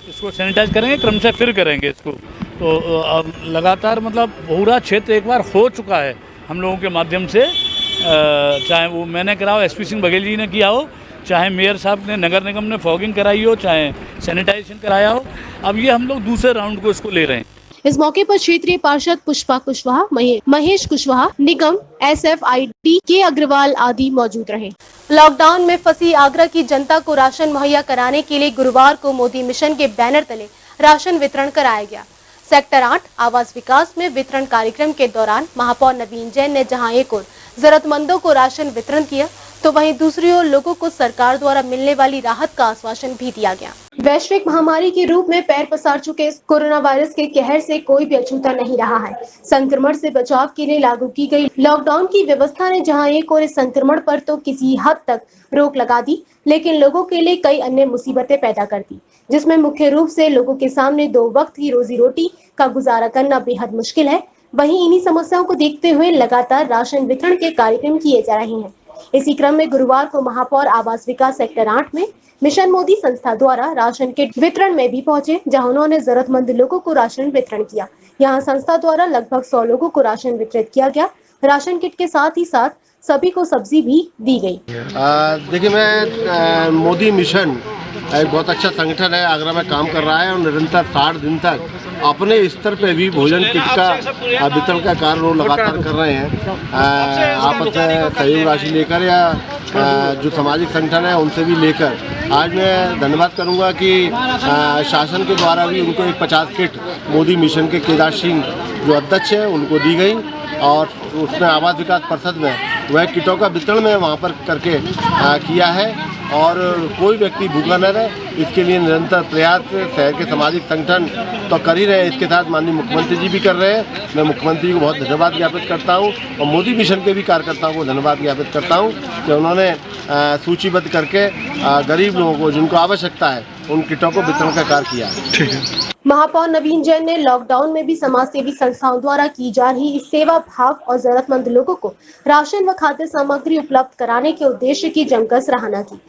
इसको सैनिटाइज करेंगे, क्रमशः फिर करेंगे इसको। तो अब लगातार मतलब पूरा क्षेत्र एक बार हो चुका है हम लोगों के माध्यम से, चाहे वो मैंने करा हो, एसपी सिंह बघेल जी ने किया हो, चाहे मेयर साहब ने, नगर निगम ने फॉगिंग कराई हो, चाहे सैनिटाइजेशन कराया हो। अब ये हम लोग दूसरे राउंड को इसको ले रहे हैं। इस मौके पर क्षेत्रीय पार्षद पुष्पा कुशवाहा, महेश कुशवाहा, निगम SFID के अग्रवाल आदि मौजूद रहे। लॉकडाउन में फंसी आगरा की जनता को राशन मुहैया कराने के लिए गुरुवार को मोदी मिशन के बैनर तले राशन वितरण कराया गया। सेक्टर 8 आवास विकास में वितरण कार्यक्रम के दौरान महापौर नवीन जैन ने जहां एक ओर जरूरतमंदों को राशन वितरण किया, तो वहीं दूसरी ओर लोगों को सरकार द्वारा मिलने वाली राहत का आश्वासन भी दिया गया। वैश्विक महामारी के रूप में पैर पसार चुके कोरोना वायरस के कहर से कोई भी अछूता नहीं रहा है। संक्रमण से बचाव के लिए लागू की गई लॉकडाउन की व्यवस्था ने जहां एक और इस संक्रमण पर तो किसी हद तक रोक लगा दी, लेकिन लोगों के लिए कई अन्य मुसीबतें पैदा कर दी, जिसमें मुख्य रूप से लोगों के सामने 2 वक्त की रोजी रोटी का गुजारा करना बेहद मुश्किल है। वहीं इन्हीं समस्याओं को देखते हुए लगातार राशन वितरण के कार्यक्रम किए जा रहे हैं। इसी क्रम में गुरुवार को महापौर आवास विकास सेक्टर 8 में मिशन मोदी संस्था द्वारा राशन किट वितरण में भी पहुंचे, जहां उन्होंने जरूरतमंद लोगों को राशन वितरण किया। यहां संस्था द्वारा लगभग 100 लोगों को राशन वितरित किया गया। राशन किट के साथ ही साथ सभी को सब्जी भी दी गई। देखिए, मैं मोदी मिशन एक बहुत अच्छा संगठन है, आगरा में काम कर रहा है और निरंतर 60 दिन तक अपने स्तर पे भी भोजन किट का वितरण का कार्य वो लगातार कर रहे हैं। आपस में सहयोग राशि लेकर या जो सामाजिक संगठन है उनसे भी लेकर आज मैं धन्यवाद करूंगा कि शासन के द्वारा भी उनको एक 50 किट मोदी मिशन के केदार सिंह जो अध्यक्ष हैं उनको दी गई और उसमें आवास विकास परिषद में वह किटों का वितरण में वहाँ पर करके किया है और कोई व्यक्ति भूखा न रहे, इसके लिए निरंतर प्रयास शहर के सामाजिक संगठन तो कर ही रहे हैं। इसके साथ माननीय मुख्यमंत्री जी भी कर रहे हैं। मैं मुख्यमंत्री को बहुत धन्यवाद ज्ञापित करता हूं और मोदी मिशन के भी कार्यकर्ताओं को धन्यवाद ज्ञापित करता हूं कि उन्होंने सूचीबद्ध करके गरीब लोगों को जिनको आवश्यकता है उन किटों को वितरण का कार्य किया है। महापौर नवीन जैन ने लॉकडाउन में भी समाज सेवी संस्थाओं द्वारा की जा रही इस सेवा भाव और जरूरतमंद लोगों को राशन व खाद्य सामग्री उपलब्ध कराने के उद्देश्य की जमकर सराहना की।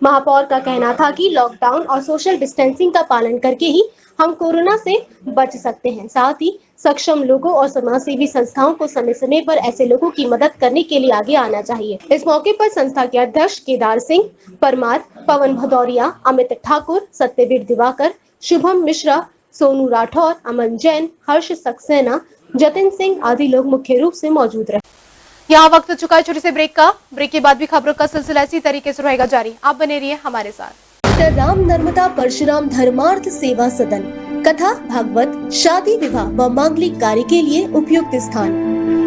महापौर का कहना था कि लॉकडाउन और सोशल डिस्टेंसिंग का पालन करके ही हम कोरोना से बच सकते हैं। साथ ही सक्षम लोगों और समाज सेवी संस्थाओं को समय समय पर ऐसे लोगों की मदद करने के लिए आगे आना चाहिए। इस मौके पर संस्था के अध्यक्ष केदार सिंह परमार, पवन भदौरिया, अमित ठाकुर, सत्यवीर दिवाकर, शुभम मिश्रा, सोनू राठौर, अमन जैन, हर्ष सक्सेना, जतिन सिंह आदि लोग मुख्य रूप से मौजूद रहे। यहाँ वक्त हो चुका है छोटे से ब्रेक का। ब्रेक के बाद भी खबरों का सिलसिला इसी तरीके से रहेगा जारी। आप बने रहिए हमारे साथ। राम नर्मदा परशुराम धर्मार्थ सेवा सदन कथा, भागवत, शादी विवाह व मांगलिक कार्य के लिए उपयुक्त स्थान,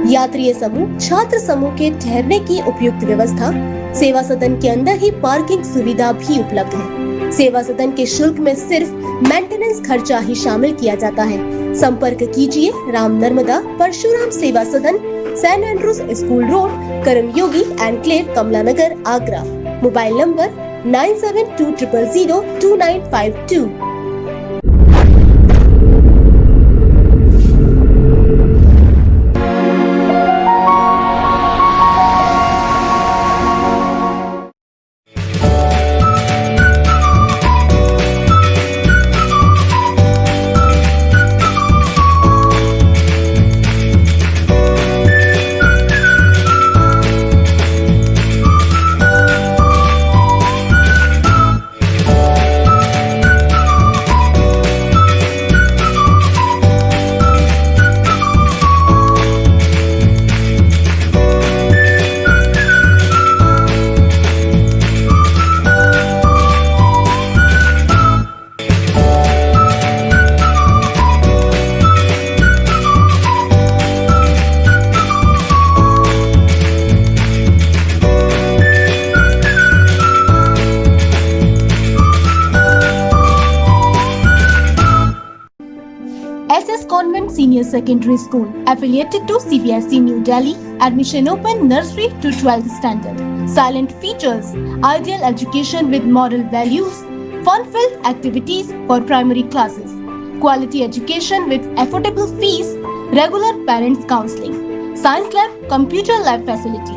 यात्रीय समूह, छात्र समूह के ठहरने की उपयुक्त व्यवस्था। सेवा सदन के अंदर ही पार्किंग सुविधा भी उपलब्ध है। सेवा सदन के शुल्क में सिर्फ मेंटेनेंस खर्चा ही शामिल किया जाता है। संपर्क कीजिए Ram Narmada Parshuram Seva Sadan, Saint Andrews school road, Karmayogi enclave, Kamla Nagar, Agra. Mobile number 9720002952। Senior Secondary School affiliated to CBSE New Delhi. Admission open nursery to 12th standard. Silent features, ideal education with moral values, fun-filled activities for primary classes, quality education with affordable fees, regular parents counseling. science lab, computer lab facility,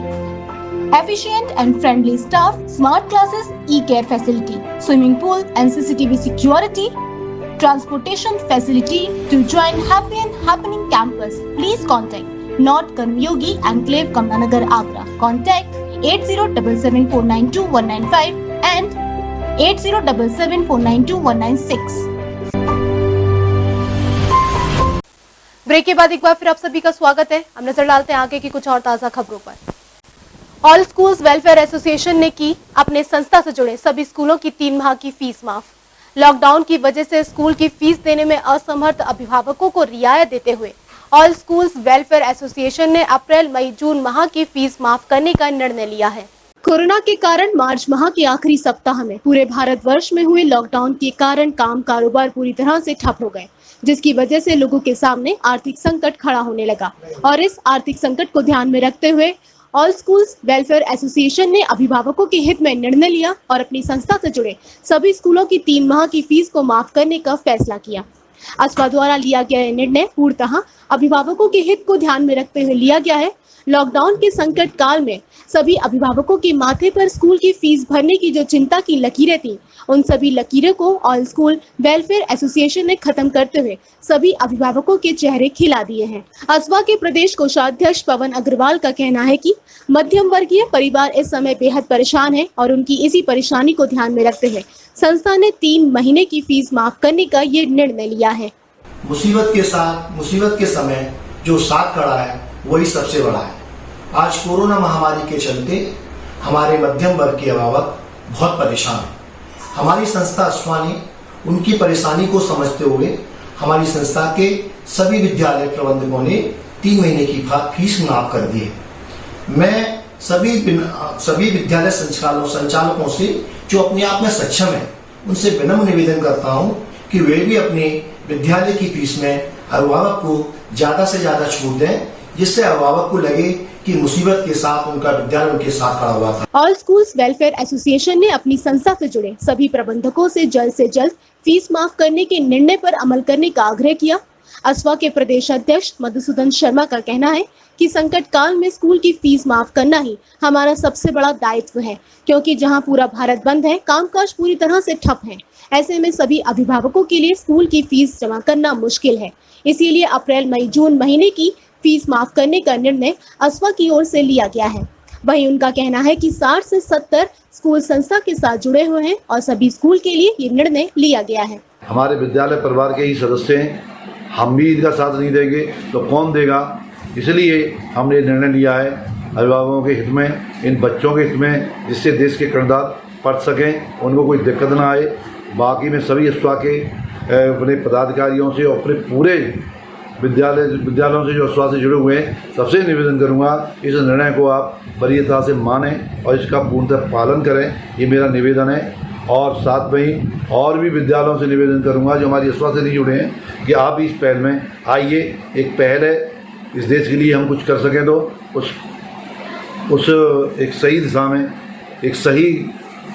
efficient and friendly staff, smart classes, e-care facility, swimming pool and CCTV security, transportation facility. To join Happy and Happening Campus, please contact North Karmyogi Enclave, Kamlanagar, Agra. Contact 8077492195 and 8077492196. Break के बाद एक बार फिर आप सभी का स्वागत है। हम नजर डालते हैं आगे की कुछ और ताजा खबरों पर। ऑल स्कूल्स वेलफेयर एसोसिएशन ने की अपने संस्था से जुड़े सभी स्कूलों की 3 माह की फीस माफ। लॉकडाउन की वजह से स्कूल की फीस देने में असमर्थ अभिभावकों को रियायत देते हुए ऑल स्कूल्स वेलफेयर एसोसिएशन ने अप्रैल, मई, जून माह की फीस माफ करने का निर्णय लिया है। कोरोना के कारण मार्च माह के आखिरी सप्ताह में पूरे भारतवर्ष में हुए लॉकडाउन के कारण काम कारोबार पूरी तरह से ठप हो गए, जिसकी वजह से लोगों के सामने आर्थिक संकट खड़ा होने लगा। और इस आर्थिक संकट को ध्यान में रखते हुए ऑल स्कूल्स वेलफेयर एसोसिएशन ने अभिभावकों के हित में निर्णय लिया और अपनी संस्था से जुड़े सभी स्कूलों की 3 माह की फीस को माफ करने का फैसला किया। अस्पा द्वारा लिया गया यह निर्णय पूर्णतः अभिभावकों के हित को ध्यान में रखते हुए लिया गया है। लॉकडाउन के संकट काल में सभी अभिभावकों के माथे पर स्कूल की फीस भरने की जो चिंता की लकीरें थी, उन सभी लकीरों को ऑल स्कूल वेलफेयर एसोसिएशन ने खत्म करते हुए सभी अभिभावकों के चेहरे खिला दिए हैं। अस्पा के प्रदेश कोषाध्यक्ष पवन अग्रवाल का कहना है कि मध्यम वर्गीय परिवार इस समय बेहद परेशान है और उनकी इसी परेशानी को ध्यान में रखते हुए संस्था ने 3 महीने की फीस माफ करने का ये निर्णय लिया है। मुसीबत के समय जो साथ खड़ा है वही सबसे बड़ा है। आज कोरोना महामारी के चलते हमारे मध्यम वर्ग के अभिभावक बहुत परेशान हैं। हमारी संस्था अस्पा ने उनकी परेशानी को समझते हुए हमारी संस्था के सभी विद्यालय प्रबंधकों ने 3 महीने की फीस माफ कर दी है। मैं सभी विद्यालय संचालकों से जो अपने आप में सक्षम है उनसे विनम्र निवेदन करता हूं कि वे भी अपने विद्यालय की फीस में अभिभावक को ज्यादा से ज्यादा छूट दें, जिससे अभिभावक को लगे कि मुसीबत के साथ उनका विद्यालय उनके साथ खड़ा हुआ था। ऑल स्कूल्स वेलफेयर एसोसिएशन ने अपनी संस्था से जुड़े सभी प्रबंधकों से जल्द फीस माफ करने के निर्णय पर अमल करने का आग्रह किया। अस्पा के प्रदेश अध्यक्ष मधुसूदन शर्मा का कहना है कि संकट काल में स्कूल की फीस माफ करना ही हमारा सबसे बड़ा दायित्व है, क्योंकि जहां पूरा भारत बंद है, कामकाज पूरी तरह से ठप है। ऐसे में सभी अभिभावकों के लिए स्कूल की फीस जमा करना मुश्किल है। इसीलिए अप्रैल, मई, जून महीने की फीस माफ करने का निर्णय अस्पा की ओर से लिया गया है। वहीं उनका कहना है कि 60 से 70 स्कूल संस्था के साथ जुड़े हुए हैं और सभी स्कूल के लिए ये निर्णय लिया गया है। हमारे विद्यालय परिवार के ही सदस्य हैं, हम भी इनका साथ नहीं देंगे तो कौन देगा। इसलिए हमने निर्णय लिया है अभिभावकों के हित में, इन बच्चों के हित में, जिससे देश के कर्णधार पढ़ सकें, उनको कोई दिक्कत ना आए। बाकी मैं सभी अस्पा के अपने पदाधिकारियों से और अपने पूरे विद्यालयों से जो अस्पा से जुड़े हुए हैं सबसे निवेदन करूंगा, इस निर्णय को आप वरीयता से मानें और इसका पूर्णतः पालन करें। ये मेरा निवेदन है। और साथ में ही और भी विद्यालयों से निवेदन करूंगा जो हमारी अस्पा से नहीं जुड़े हैं कि आप इस पहल में आइए। एक पहल है, इस देश के लिए हम कुछ कर सकें तो उस एक सही दिशा में एक सही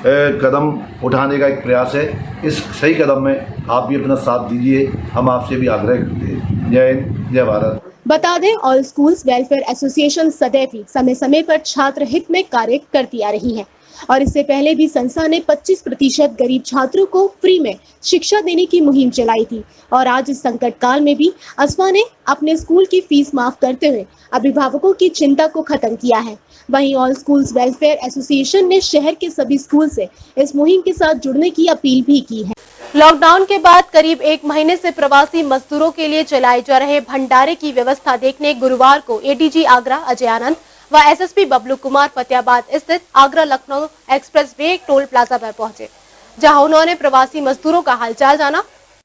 कदम उठाने का एक प्रयास है। इस सही कदम में आप भी अपना साथ दीजिए, हम आपसे भी आग्रह करते हैं। जय हिंद, जय भारत। बता दें, ऑल स्कूल्स वेलफेयर एसोसिएशन सदैव ही समय समय पर छात्र हित में कार्य करती आ रही है और इससे पहले भी संस्था ने 25% गरीब छात्रों को फ्री में शिक्षा देने की मुहिम चलाई थी और आज इस संकट काल में भी अस्पा ने अपने स्कूल की फीस माफ करते हुए अभिभावकों की चिंता को खत्म किया है। वहीं ऑल स्कूल्स वेलफेयर एसोसिएशन ने शहर के सभी स्कूल से इस मुहिम के साथ जुड़ने की अपील भी की है। लॉकडाउन के बाद करीब 1 महीने से प्रवासी मजदूरों के लिए चलाए जा रहे भंडारे की व्यवस्था देखने गुरुवार को एडीजी आगरा अजय आनंद व एसएसपी बबलू कुमार फतेहाबाद स्थित Agra Lucknow express way toll plaza पर पहुंचे, जहां उन्होंने प्रवासी मजदूरों का हालचाल जाना।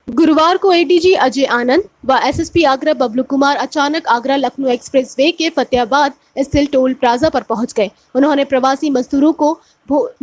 गुरुवार को एडीजी अजय आनंद व एसएसपी आगरा बबलू कुमार अचानक आगरा लखनऊ एक्सप्रेस वे के फतेहाबाद स्थित टोल प्लाजा पर पहुंच गए। उन्होंने प्रवासी मजदूरों को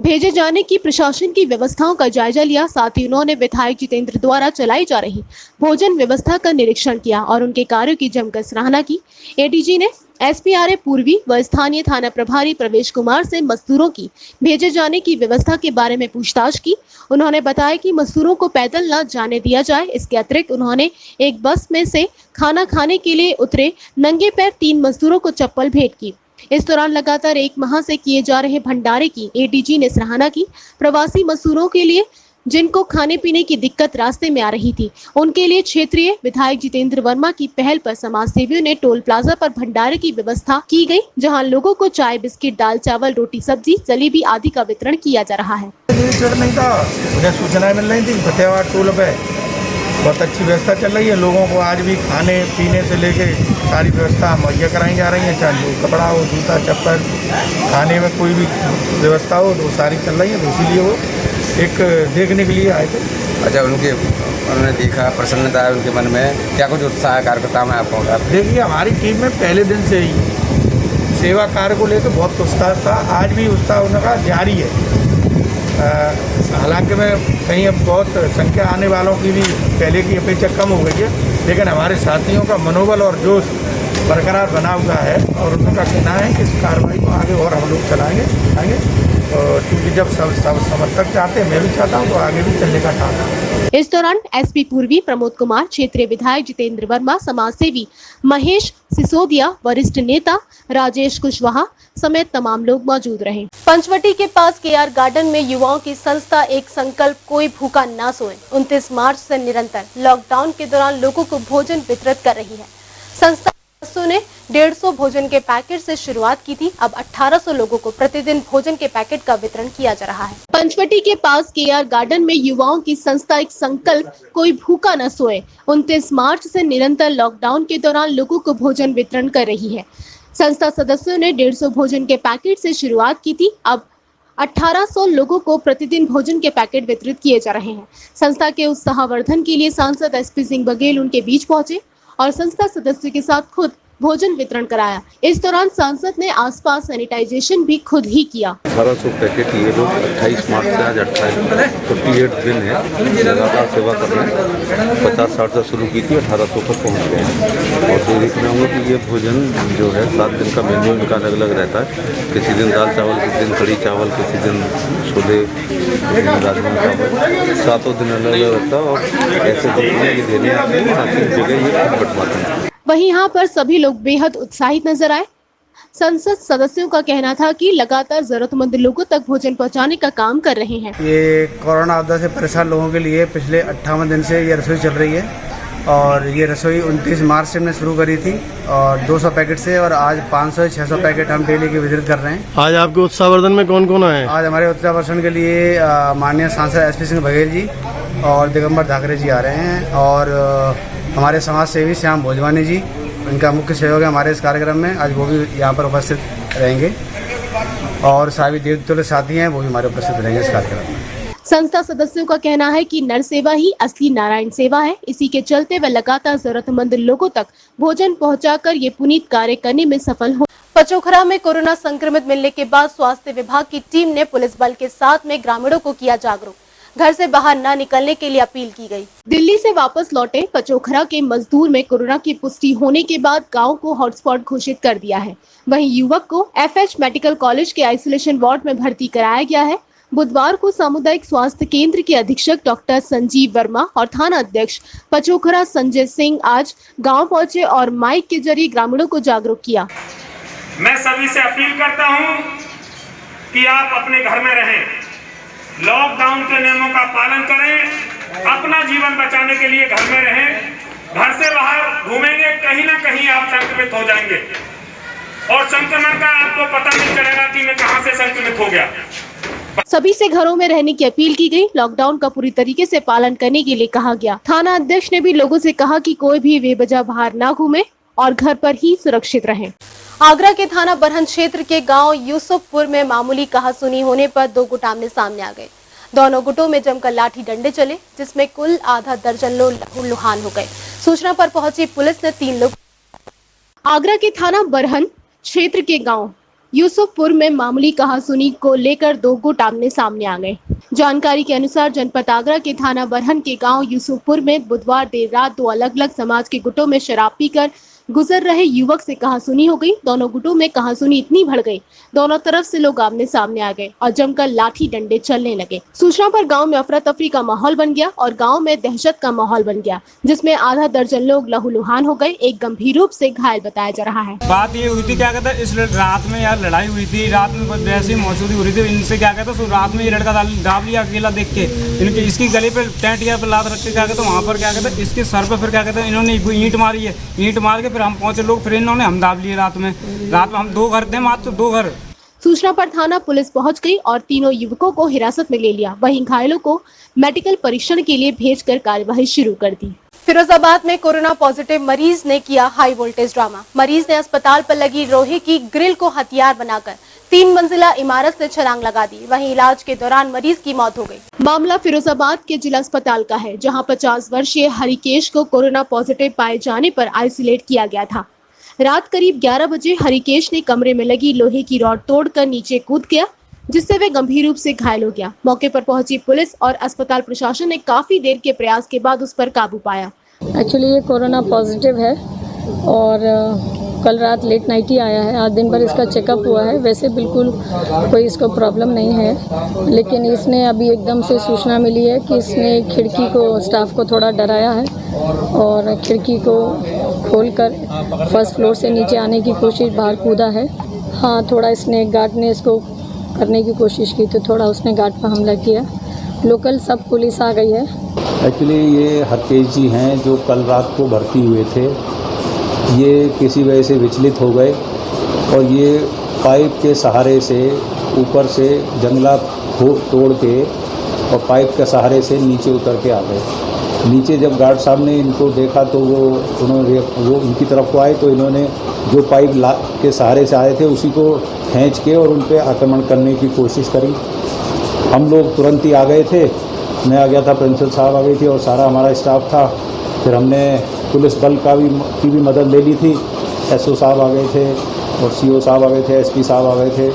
भेजे जाने की प्रशासन की व्यवस्थाओं का जायजा लिया। साथ ही उन्होंने विधायक जितेंद्र द्वारा चलाई जा रही भोजन व्यवस्था का निरीक्षण किया और उनके कार्यों की जमकर सराहना की। एडीजी ने एसपीआरए पूर्वी व स्थानीय थाना प्रभारी प्रवेश कुमार से मजदूरों की भेजे जाने की व्यवस्था के बारे में पूछताछ की। उन्होंने बताया कि मजदूरों को पैदल न जाने दिया जाए। इसके अतिरिक्त उन्होंने एक बस में से खाना खाने के लिए उतरे नंगे पैर 3 मजदूरों को चप्पल भेंट की। इस दौरान लगातार 1 माह से किए जा रहे भंडारे की एडीजी ने सराहना की। प्रवासी मजदूरों के लिए जिनको खाने पीने की दिक्कत रास्ते में आ रही थी, उनके लिए क्षेत्रीय विधायक जितेंद्र वर्मा की पहल पर समाज सेवियों ने टोल प्लाजा पर भंडारे की व्यवस्था की गई, जहां लोगों को चाय, बिस्किट, दाल, चावल, रोटी, सब्जी, जलेबी आदि का वितरण किया जा रहा है। नहीं था, मुझे सूचनाएं मिल रही थी फतेहाबाद टोल पे बहुत अच्छी व्यवस्था चल रही है। लोगों को आज भी खाने पीने से लेके सारी व्यवस्था मुहैया कराई जा रही है, चाहे वो कपड़ा हो, जूता, चप्पल, खाने में कोई भी व्यवस्था हो तो सारी चल रही है। तो इसीलिए वो एक देखने के लिए आए थे। अच्छा, उन्होंने देखा, प्रसन्नता है उनके मन में, क्या कुछ उत्साह कार्यकर्ता में आपको? देखिए, हमारी टीम में पहले दिन से ही सेवा कार्य को लेकर बहुत उत्साह था। आज भी उत्साह उनका जारी है। हालांकि मैं कहीं अब बहुत संख्या आने वालों की भी पहले की अपेक्षा कम हो गई है, लेकिन हमारे साथियों का मनोबल और जोश बरकरार बना हुआ है और उनका कहना है कि इस कार्रवाई को आगे और हम लोग चलाएंगे। और चूँकि जब सब समर्थक चाहते हैं, मैं भी चाहता हूँ, तो आगे भी चलने का चाहता हूँ। इस दौरान एसपी पूर्वी प्रमोद कुमार, क्षेत्रीय विधायक जितेंद्र वर्मा, समाज सेवी महेश सिसोदिया, वरिष्ठ नेता राजेश कुशवाहा समेत तमाम लोग मौजूद रहे। पंचवटी के पास केआर गार्डन में युवाओं की संस्था एक संकल्प कोई भूखा ना सोए 29 मार्च से निरंतर लॉकडाउन के दौरान लोगों को भोजन वितरित कर रही है। संस्था सदस्यों ने 150 भोजन के पैकेट से शुरुआत की थी। अब 1800 लोगों को प्रतिदिन भोजन के पैकेट का वितरण किया जा रहा है। पंचवटी के पास केआर गार्डन में युवाओं की संस्था एक संकल्प कोई भूखा न सोए 29 मार्च से निरंतर लॉकडाउन के दौरान लोगों को भोजन वितरण कर रही है। संस्था सदस्यों ने 150 भोजन के पैकेट से शुरुआत की थी। अब 1800 लोगों को प्रतिदिन भोजन के पैकेट वितरित किए जा रहे हैं। संस्था के उत्साहवर्धन के लिए सांसद एसपी सिंह बघेल उनके बीच पहुंचे और संस्था सदस्यों के साथ खुद भोजन वितरण कराया। इस दौरान सांसद ने आसपास सैनिटाइजेशन भी खुद ही किया। 1800 पैकेट ये लोग 28 मार्च से आज 48 दिन है लगातार सेवा कर रहे हैं। 50-60 से शुरू की थी, 1800 पर पहुँच गए हैं। और देख रहे होंगे कि ये भोजन जो है 7 दिन का मेन्यू इनका अलग अलग रहता है। किसी दिन दाल चावल, किसी दिन कढ़ी चावल, किसी दिन छोले, किसी दिन राजमा चावल, 7 दिन अलग अलग रहता है। और ऐसे जो देने आते हैं ताकि जगह ये बंटवाते हैं। वहीं यहाँ पर सभी लोग बेहद उत्साहित नजर आए। संसद सदस्यों का कहना था कि लगातार जरूरतमंद लोगों तक भोजन पहुँचाने का काम कर रहे हैं। ये कोरोना आपदा से परेशान लोगों के लिए पिछले 58 दिन से ये रसोई चल रही है और ये रसोई 29 मार्च से हमने शुरू करी थी और 200 पैकेट से, और आज 500-600 पैकेट हम डेली के वितरित कर रहे हैं। आज आपके उत्साहवर्धन में कौन कौन आए? आज हमारे उत्साहवर्धन के लिए माननीय सांसद एसपी सिंह बघेल जी और दिगंबर ठाकरे जी आ रहे हैं और हमारे समाज सेवी श्याम भोजवानी जी, इनका मुख्य सहयोग है हमारे इस कार्यक्रम में। आज वो भी यहाँ पर उपस्थित रहेंगे और सारी देवतुल्य साथी हैं, वो भी हमारे उपस्थित रहेंगे इस कार्यक्रम में। संस्था सदस्यों का कहना है कि नर सेवा ही असली नारायण सेवा है। इसी के चलते वे लगातार जरूरतमंद लोगों तक भोजन पहुंचाकर ये पुनीत कार्य करने में सफल हो। पचोखरा में कोरोना संक्रमित मिलने के बाद स्वास्थ्य विभाग की टीम ने पुलिस बल के साथ में ग्रामीणों को किया जागरूक। घर से बाहर न निकलने के लिए अपील की गई। दिल्ली से वापस लौटे पचोखरा के मजदूर में कोरोना की पुष्टि होने के बाद गांव को हॉटस्पॉट घोषित कर दिया है। वहीं युवक को एफएच मेडिकल कॉलेज के आइसोलेशन वार्ड में भर्ती कराया गया है। बुधवार को सामुदायिक स्वास्थ्य केंद्र के अधीक्षक डॉक्टर संजीव वर्मा और थाना अध्यक्ष पचोखरा संजय सिंह आज गाँव पहुँचे और माइक के जरिए ग्रामीणों को जागरूक किया। मैं सभी से अपील करता हूँ कि आप अपने घर में रहें, लॉकडाउन के नियमों का पालन करें, अपना जीवन बचाने के लिए घर में रहें। घर से बाहर घूमेंगे, कहीं ना कहीं आप संक्रमित हो जाएंगे और संक्रमण का आपको पता नहीं चलेगा कि मैं कहां से संक्रमित हो गया। सभी से घरों में रहने की अपील की गई। लॉकडाउन का पूरी तरीके से पालन करने के लिए कहा गया। थाना अध्यक्ष ने भी लोगों से कहा कि कोई भी बेवजह बाहर ना घूमे और घर पर ही सुरक्षित रहें। आगरा के थाना बरहन क्षेत्र के गांव यूसुफपुर में मामूली कहासुनी होने पर 2 गुट आमने सामने आ गए। दोनों गुटों में जमकर लाठी डंडे चले, जिसमें कुल आधा दर्जन लोग लुहान हो गए। सूचना पर पहुंची पुलिस ने 3 लोग। आगरा के थाना बरहन क्षेत्र के गांव यूसुफपुर में मामूली कहासुनी को लेकर 2 गुट आमने सामने आ गए। जानकारी के अनुसार जनपद आगरा के थाना बरहन के गांव यूसुफपुर में बुधवार देर रात 2 अलग अलग समाज के गुटों में शराब पीकर गुजर रहे युवक से कहासुनी हो गई। दोनों गुटों में कहासुनी इतनी बढ़ गई, दोनों तरफ से लोग आमने सामने आ गए और जमकर लाठी डंडे चलने लगे। सूचना पर गांव में अफरा तफरी का माहौल बन गया और गांव में दहशत का माहौल बन गया, जिसमें आधा दर्जन लोग लहूलुहान हो गए। एक गंभीर रूप से घायल बताया जा रहा है। बात ये हुई थी, क्या कहता है, इस रात में यार लड़ाई हुई थी, रात में वैसी मौजूदी हो रही थी। इनसे क्या कहता है, रात में ये लड़का दाब लिया अकेला देख के, इनके इसकी गले पे टेंटिया पे लात रख के क्या कहते हैं, वहाँ पर क्या कहते हैं, इसके सर पे फिर क्या कहते हैं, इन्होंने ईंट मारी है। ईंट मार के फिर हम पहुंचे लोग, फिर इन्होंने हम दाब लिए। रात में हम 2 घर थे, मात्र 2 घर। सूचना पर थाना पुलिस पहुंच गई और तीनों युवकों को हिरासत में ले लिया। वहीं घायलों को मेडिकल परीक्षण के लिए भेजकर कार्यवाही शुरू कर दी। फिरोजाबाद में कोरोना पॉजिटिव मरीज ने किया हाई वोल्टेज ड्रामा। मरीज ने अस्पताल पर लगी लोहे की ग्रिल को हथियार बनाकर 3 मंजिला इमारत से छलांग लगा दी। वहीं इलाज के दौरान मरीज की मौत हो गई। मामला फिरोजाबाद के जिला अस्पताल का है, जहां 50 वर्षीय हरिकेश को कोरोना पॉजिटिव पाए जाने पर आइसोलेट किया गया था। रात करीब 11 बजे हरिकेश ने कमरे में लगी लोहे की रॉड तोड़कर नीचे कूद गया, जिससे वे गंभीर रूप से घायल हो गया। मौके पर पहुंची पुलिस और अस्पताल प्रशासन ने काफी देर के प्रयास के बाद उस पर काबू पाया। एक्चुअली ये कोरोना पॉजिटिव है और कल रात लेट नाइट ही आया है। आज दिन भर इसका चेकअप हुआ है। वैसे बिल्कुल कोई इसको प्रॉब्लम नहीं है, लेकिन इसने अभी एकदम से सूचना मिली है कि इसने खिड़की को, स्टाफ को थोड़ा डराया है और खिड़की को खोलकर फर्स्ट फ्लोर से नीचे आने की कोशिश, बाहर कूदा है। हाँ, थोड़ा इसने गार्ड ने इसको करने की कोशिश की तो थोड़ा उसने गार्ड पर हमला किया। लोकल सब पुलिस आ गई है। एक्चुअली ये हरकेश जी हैं जो कल रात को भर्ती हुए थे। ये किसी वजह से विचलित हो गए और ये पाइप के सहारे से ऊपर से जंगला तोड़ के और पाइप के सहारे से नीचे उतर के आ गए। नीचे जब गार्ड साहब ने इनको देखा तो वो इनकी तरफ को आए तो इन्होंने जो पाइप के सहारे से आए थे उसी को खींच के और उन पर आक्रमण करने की कोशिश करी। हम लोग तुरंत ही आ गए थे। मैं आ गया था, प्रिंसिपल साहब आ गई थी और सारा हमारा स्टाफ था। फिर हमने पुलिस बल की भी मदद ले ली थी। एसओ साहब आ गए थे और सीओ साहब आ गए थे, एसपी साहब आ गए थे।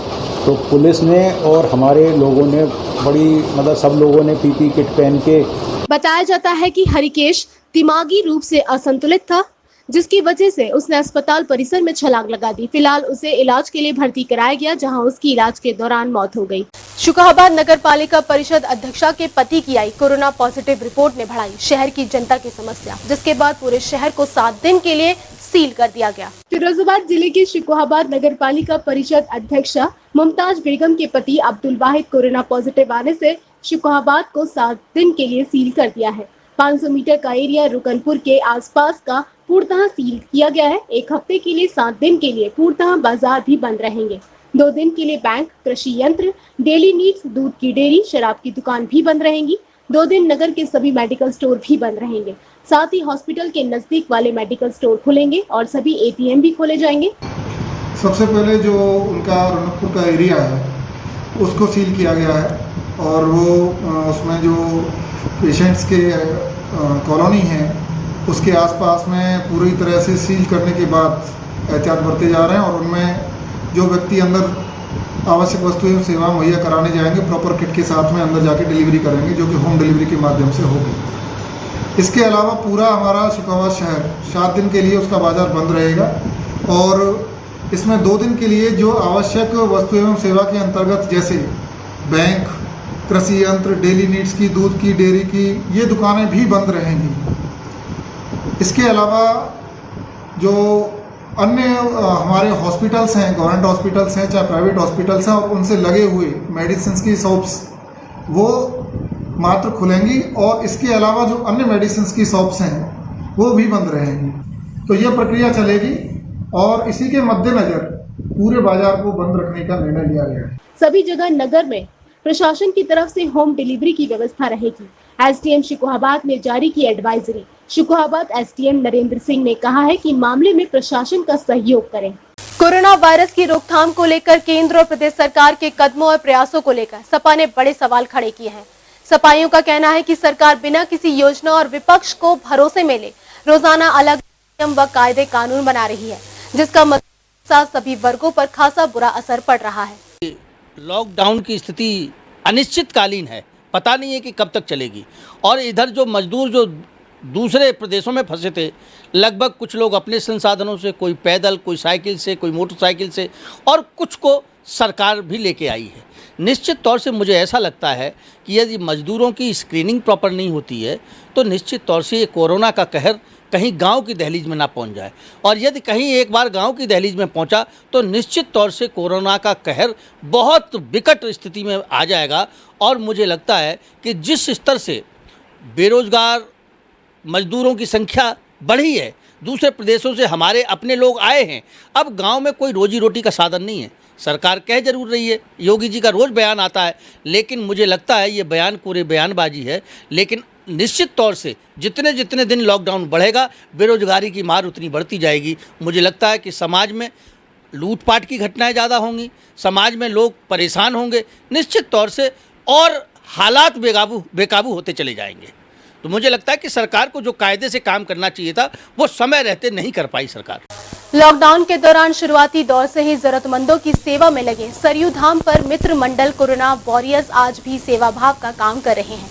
तो पुलिस ने और हमारे लोगों ने बड़ी सब लोगों ने पीपी किट पहन के। बताया जाता है कि हरिकेश दिमागी रूप से असंतुलित था, जिसकी वजह से उसने अस्पताल परिसर में छलांग लगा दी। फिलहाल उसे इलाज के लिए भर्ती कराया गया, जहां उसकी इलाज के दौरान मौत हो गई। शुकाहाबाद नगर पालिका परिषद अध्यक्षा के पति की आई कोरोना पॉजिटिव रिपोर्ट ने बढ़ाई शहर की जनता की समस्या, जिसके बाद पूरे शहर को 7 दिन के लिए सील कर दिया गया। फिरोजाबाद जिले की शुकाहाबाद नगर पालिका परिषद अध्यक्षा मुमताज बेगम के पति अब्दुल वाहिद कोरोना पॉजिटिव आने से शुकाहाबाद को 7 दिन के लिए सील कर दिया है। 500 मीटर का एरिया रुकनपुर के आसपास का पूर्णतः सील किया गया है। 1 हफ्ते के लिए 7 दिन के लिए पूर्णतः बाजार भी बंद रहेंगे। 2 दिन के लिए बैंक, कृषि यंत्र, डेली नीड्स, दूध की डेयरी, शराब की दुकान भी बंद रहेंगी। 2 दिन नगर के सभी मेडिकल स्टोर भी बंद रहेंगे। साथ ही हॉस्पिटल के नजदीक वाले मेडिकल स्टोर खुलेंगे और सभी ATM भी खोले जाएंगे। सबसे पहले जो उनका रौनकपुर का एरिया है उसको सील किया गया है और वो उसमें जो पेशेंट्स के कॉलोनी है उसके आसपास में पूरी तरह से सील करने के बाद एहतियात बरते जा रहे हैं और उनमें जो व्यक्ति अंदर आवश्यक वस्तुएं एवं सेवा मुहैया कराने जाएंगे प्रॉपर किट के साथ में अंदर जाके डिलीवरी करेंगे, जो कि होम डिलीवरी के माध्यम से होगी। इसके अलावा पूरा हमारा शुकाहाबाद शहर 7 दिन के लिए उसका बाजार बंद रहेगा और इसमें 2 दिन के लिए जो आवश्यक वस्तु एवं सेवा के अंतर्गत जैसे बैंक, कृषि यंत्र, डेली नीड्स की, दूध की डेयरी की, ये दुकानें भी बंद रहेंगी। इसके अलावा जो अन्य हमारे हॉस्पिटल्स हैं, गवर्नमेंट हॉस्पिटल्स हैं चाहे प्राइवेट हॉस्पिटल्स हैं, और उनसे लगे हुए मेडिसिन की शॉप्स वो मात्र खुलेंगी और इसके अलावा जो अन्य मेडिसिन की शॉप्स हैं वो भी बंद रहेंगी। तो ये प्रक्रिया चलेगी और इसी के मद्देनजर पूरे बाजार को बंद रखने का निर्णय लिया गया है। सभी जगह नगर में प्रशासन की तरफ से होम डिलीवरी की व्यवस्था रहेगी। SDM शुकाहाबाद ने जारी की एडवाइजरी। शुकाहाबाद SDM नरेंद्र सिंह ने कहा है कि मामले में प्रशासन का सहयोग करें। कोरोना वायरस की रोकथाम को लेकर केंद्र और प्रदेश सरकार के कदमों और प्रयासों को लेकर सपा ने बड़े सवाल खड़े किए हैं। सपाइयों का कहना है कि सरकार बिना किसी योजना और विपक्ष को भरोसे में ले रोजाना अलग नियम व कायदे कानून बना रही है, जिसका मतलब सभी वर्गों पर खासा बुरा असर पड़ रहा है। लॉकडाउन की स्थिति अनिश्चितकालीन है, पता नहीं है कि कब तक चलेगी। और इधर जो मजदूर जो दूसरे प्रदेशों में फंसे थे। लगभग कुछ लोग अपने संसाधनों से, कोई पैदल, कोई साइकिल से, कोई मोटरसाइकिल से, और कुछ को सरकार भी लेके आई है। निश्चित तौर से मुझे ऐसा लगता है कि यदि मज़दूरों की स्क्रीनिंग प्रॉपर नहीं होती है तो निश्चित तौर से ये कोरोना का कहर कहीं गांव की दहलीज में ना पहुंच जाए, और यदि कहीं एक बार गांव की दहलीज में पहुंचा तो निश्चित तौर से कोरोना का कहर बहुत विकट स्थिति में आ जाएगा। और मुझे लगता है कि जिस स्तर से बेरोज़गार मज़दूरों की संख्या बढ़ी है, दूसरे प्रदेशों से हमारे अपने लोग आए हैं, अब गांव में कोई रोजी रोटी का साधन नहीं है। सरकार कह जरूर रही है, योगी जी का रोज़ बयान आता है, लेकिन मुझे लगता है ये बयान पूरे बयानबाजी है। लेकिन निश्चित तौर से जितने जितने दिन लॉकडाउन बढ़ेगा, बेरोजगारी की मार उतनी बढ़ती जाएगी। मुझे लगता है कि समाज में लूटपाट की घटनाएं ज़्यादा होंगी, समाज में लोग परेशान होंगे निश्चित तौर से, और हालात बेकाबू होते चले जाएंगे। तो मुझे लगता है कि सरकार को जो कायदे से काम करना चाहिए था वो समय रहते नहीं कर पाई सरकार। लॉकडाउन के दौरान शुरुआती दौर से ही जरूरतमंदों की सेवा में लगे सरयू धाम पर मित्र मंडल कोरोना वॉरियर्स आज भी सेवा भाव का काम कर रहे हैं।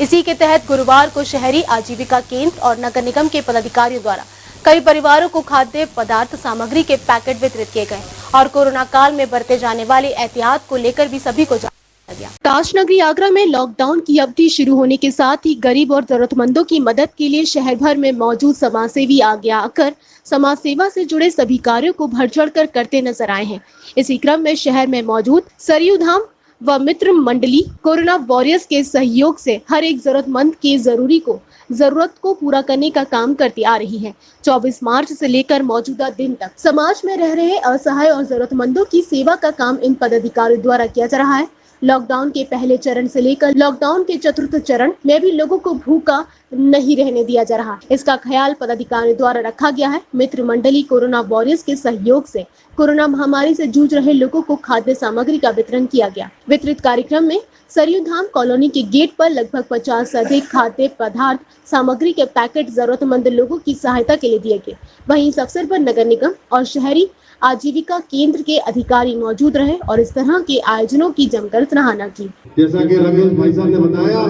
इसी के तहत गुरुवार को शहरी आजीविका केंद्र और नगर निगम के पदाधिकारियों द्वारा कई परिवारों को खाद्य पदार्थ सामग्री के पैकेट वितरित किए गए और कोरोना काल में बरते जाने वाले एहतियात को लेकर भी सभी को जाना गया। ताजनगरी आगरा में लॉकडाउन की अवधि शुरू होने के साथ ही गरीब और जरूरतमंदों की मदद के लिए शहर भर में मौजूद समाजसेवी आगे आकर समाज सेवा से जुड़े सभी कार्यों को बढ़ चढ़ कर करते नजर आए हैं। इसी क्रम में शहर में मौजूद सरयू धाम व मित्र मंडली कोरोना वॉरियर्स के सहयोग से हर एक जरूरतमंद की जरूरत को पूरा करने का काम करती आ रही है। 24 मार्च से लेकर मौजूदा दिन तक समाज में रह रहे असहाय और जरूरतमंदों की सेवा का काम इन पदाधिकारियों द्वारा किया जा रहा है। लॉकडाउन के पहले चरण से लेकर लॉकडाउन के चतुर्थ चरण में भी लोगों को भूखा नहीं रहने दिया जा रहा। इसका ख्याल पदाधिकारियों द्वारा रखा गया है। मित्र मंडली कोरोना वॉरियर्स के सहयोग से कोरोना महामारी से जूझ रहे लोगों को खाद्य सामग्री का वितरण किया गया। वितरित कार्यक्रम में सरयू धाम कॉलोनी के गेट पर लगभग 50 से अधिक खाद्य पदार्थ सामग्री के पैकेट जरूरतमंद लोगों की सहायता के लिए दिए गए। वहीं इस अवसर पर नगर निगम और शहरी आजीविका केंद्र के अधिकारी मौजूद रहे और इस तरह के आयोजनों की जमकर सराहना की। जैसा कि रमेश भाई साहब ने बताया,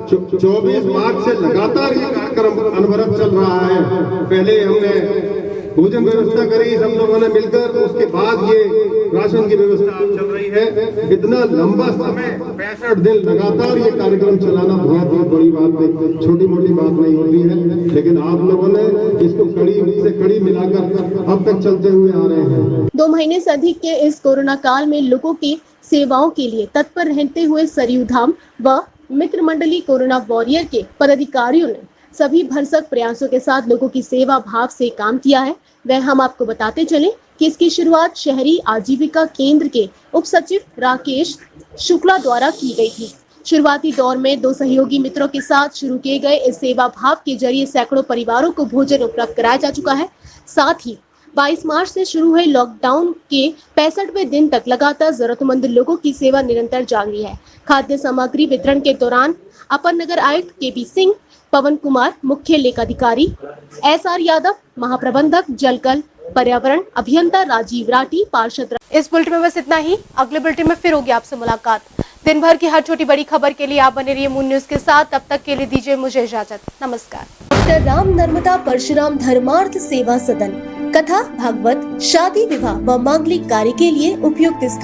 24 मार्च से लगातार ये कार्यक्रम अनवरत चल रहा है। पहले हमने भोजन व्यवस्था करी सब लोगों ने मिलकर, उसके बाद ये राशन की व्यवस्था चल रही है। इतना लंबा समय 65 दिन लगातार ये कार्यक्रम चलाना बहुत ही बड़ी बात है, छोटी मोटी बात नहीं होती है। लेकिन आप लोगों ने इसको कड़ी से कड़ी मिलाकर अब तक चलते हुए आ रहे हैं। 2 महीने से अधिक के इस कोरोना काल में लोगों की सेवाओं के लिए तत्पर रहते हुए सरयू धाम व मित्र मंडली कोरोना वॉरियर के पदाधिकारियों ने सभी भरसक प्रयासों के साथ लोगों की सेवा भाव से काम किया है। वह हम आपको बताते चले कि इसकी शुरुआत शहरी आजीविका केंद्र के उप सचिव राकेश शुक्ला द्वारा की गई थी। शुरुआती दौर में 2 सहयोगी मित्रों के साथ शुरू किए गए इस सेवा भाव के जरिए सैकड़ों परिवारों को भोजन उपलब्ध कराया जा चुका है। साथ ही 22 मार्च से शुरू हुए लॉकडाउन के 65वें दिन तक लगातार जरूरतमंद लोगों की सेवा निरंतर जारी है। खाद्य सामग्री वितरण के दौरान अपर नगर आयुक्त केबी सिंह, पवन कुमार, मुख्य लेखाधिकारी SR यादव, महाप्रबंधक जलकल पर्यावरण अभियंता राजीव राठी, पार्षद। इस बुलेटिन में बस इतना ही। अगले बुलेटिन में फिर होगी आपसे मुलाकात। दिन भर की हर छोटी बड़ी खबर के लिए आप बने रहिए मून न्यूज के साथ। तब तक के लिए दीजिए मुझे इजाजत। नमस्कार। डॉक्टर राम नर्मदा परशुराम धर्मार्थ सेवा सदन, कथा, भागवत, शादी, विवाह व मांगलिक कार्य के लिए उपयुक्त स्थान।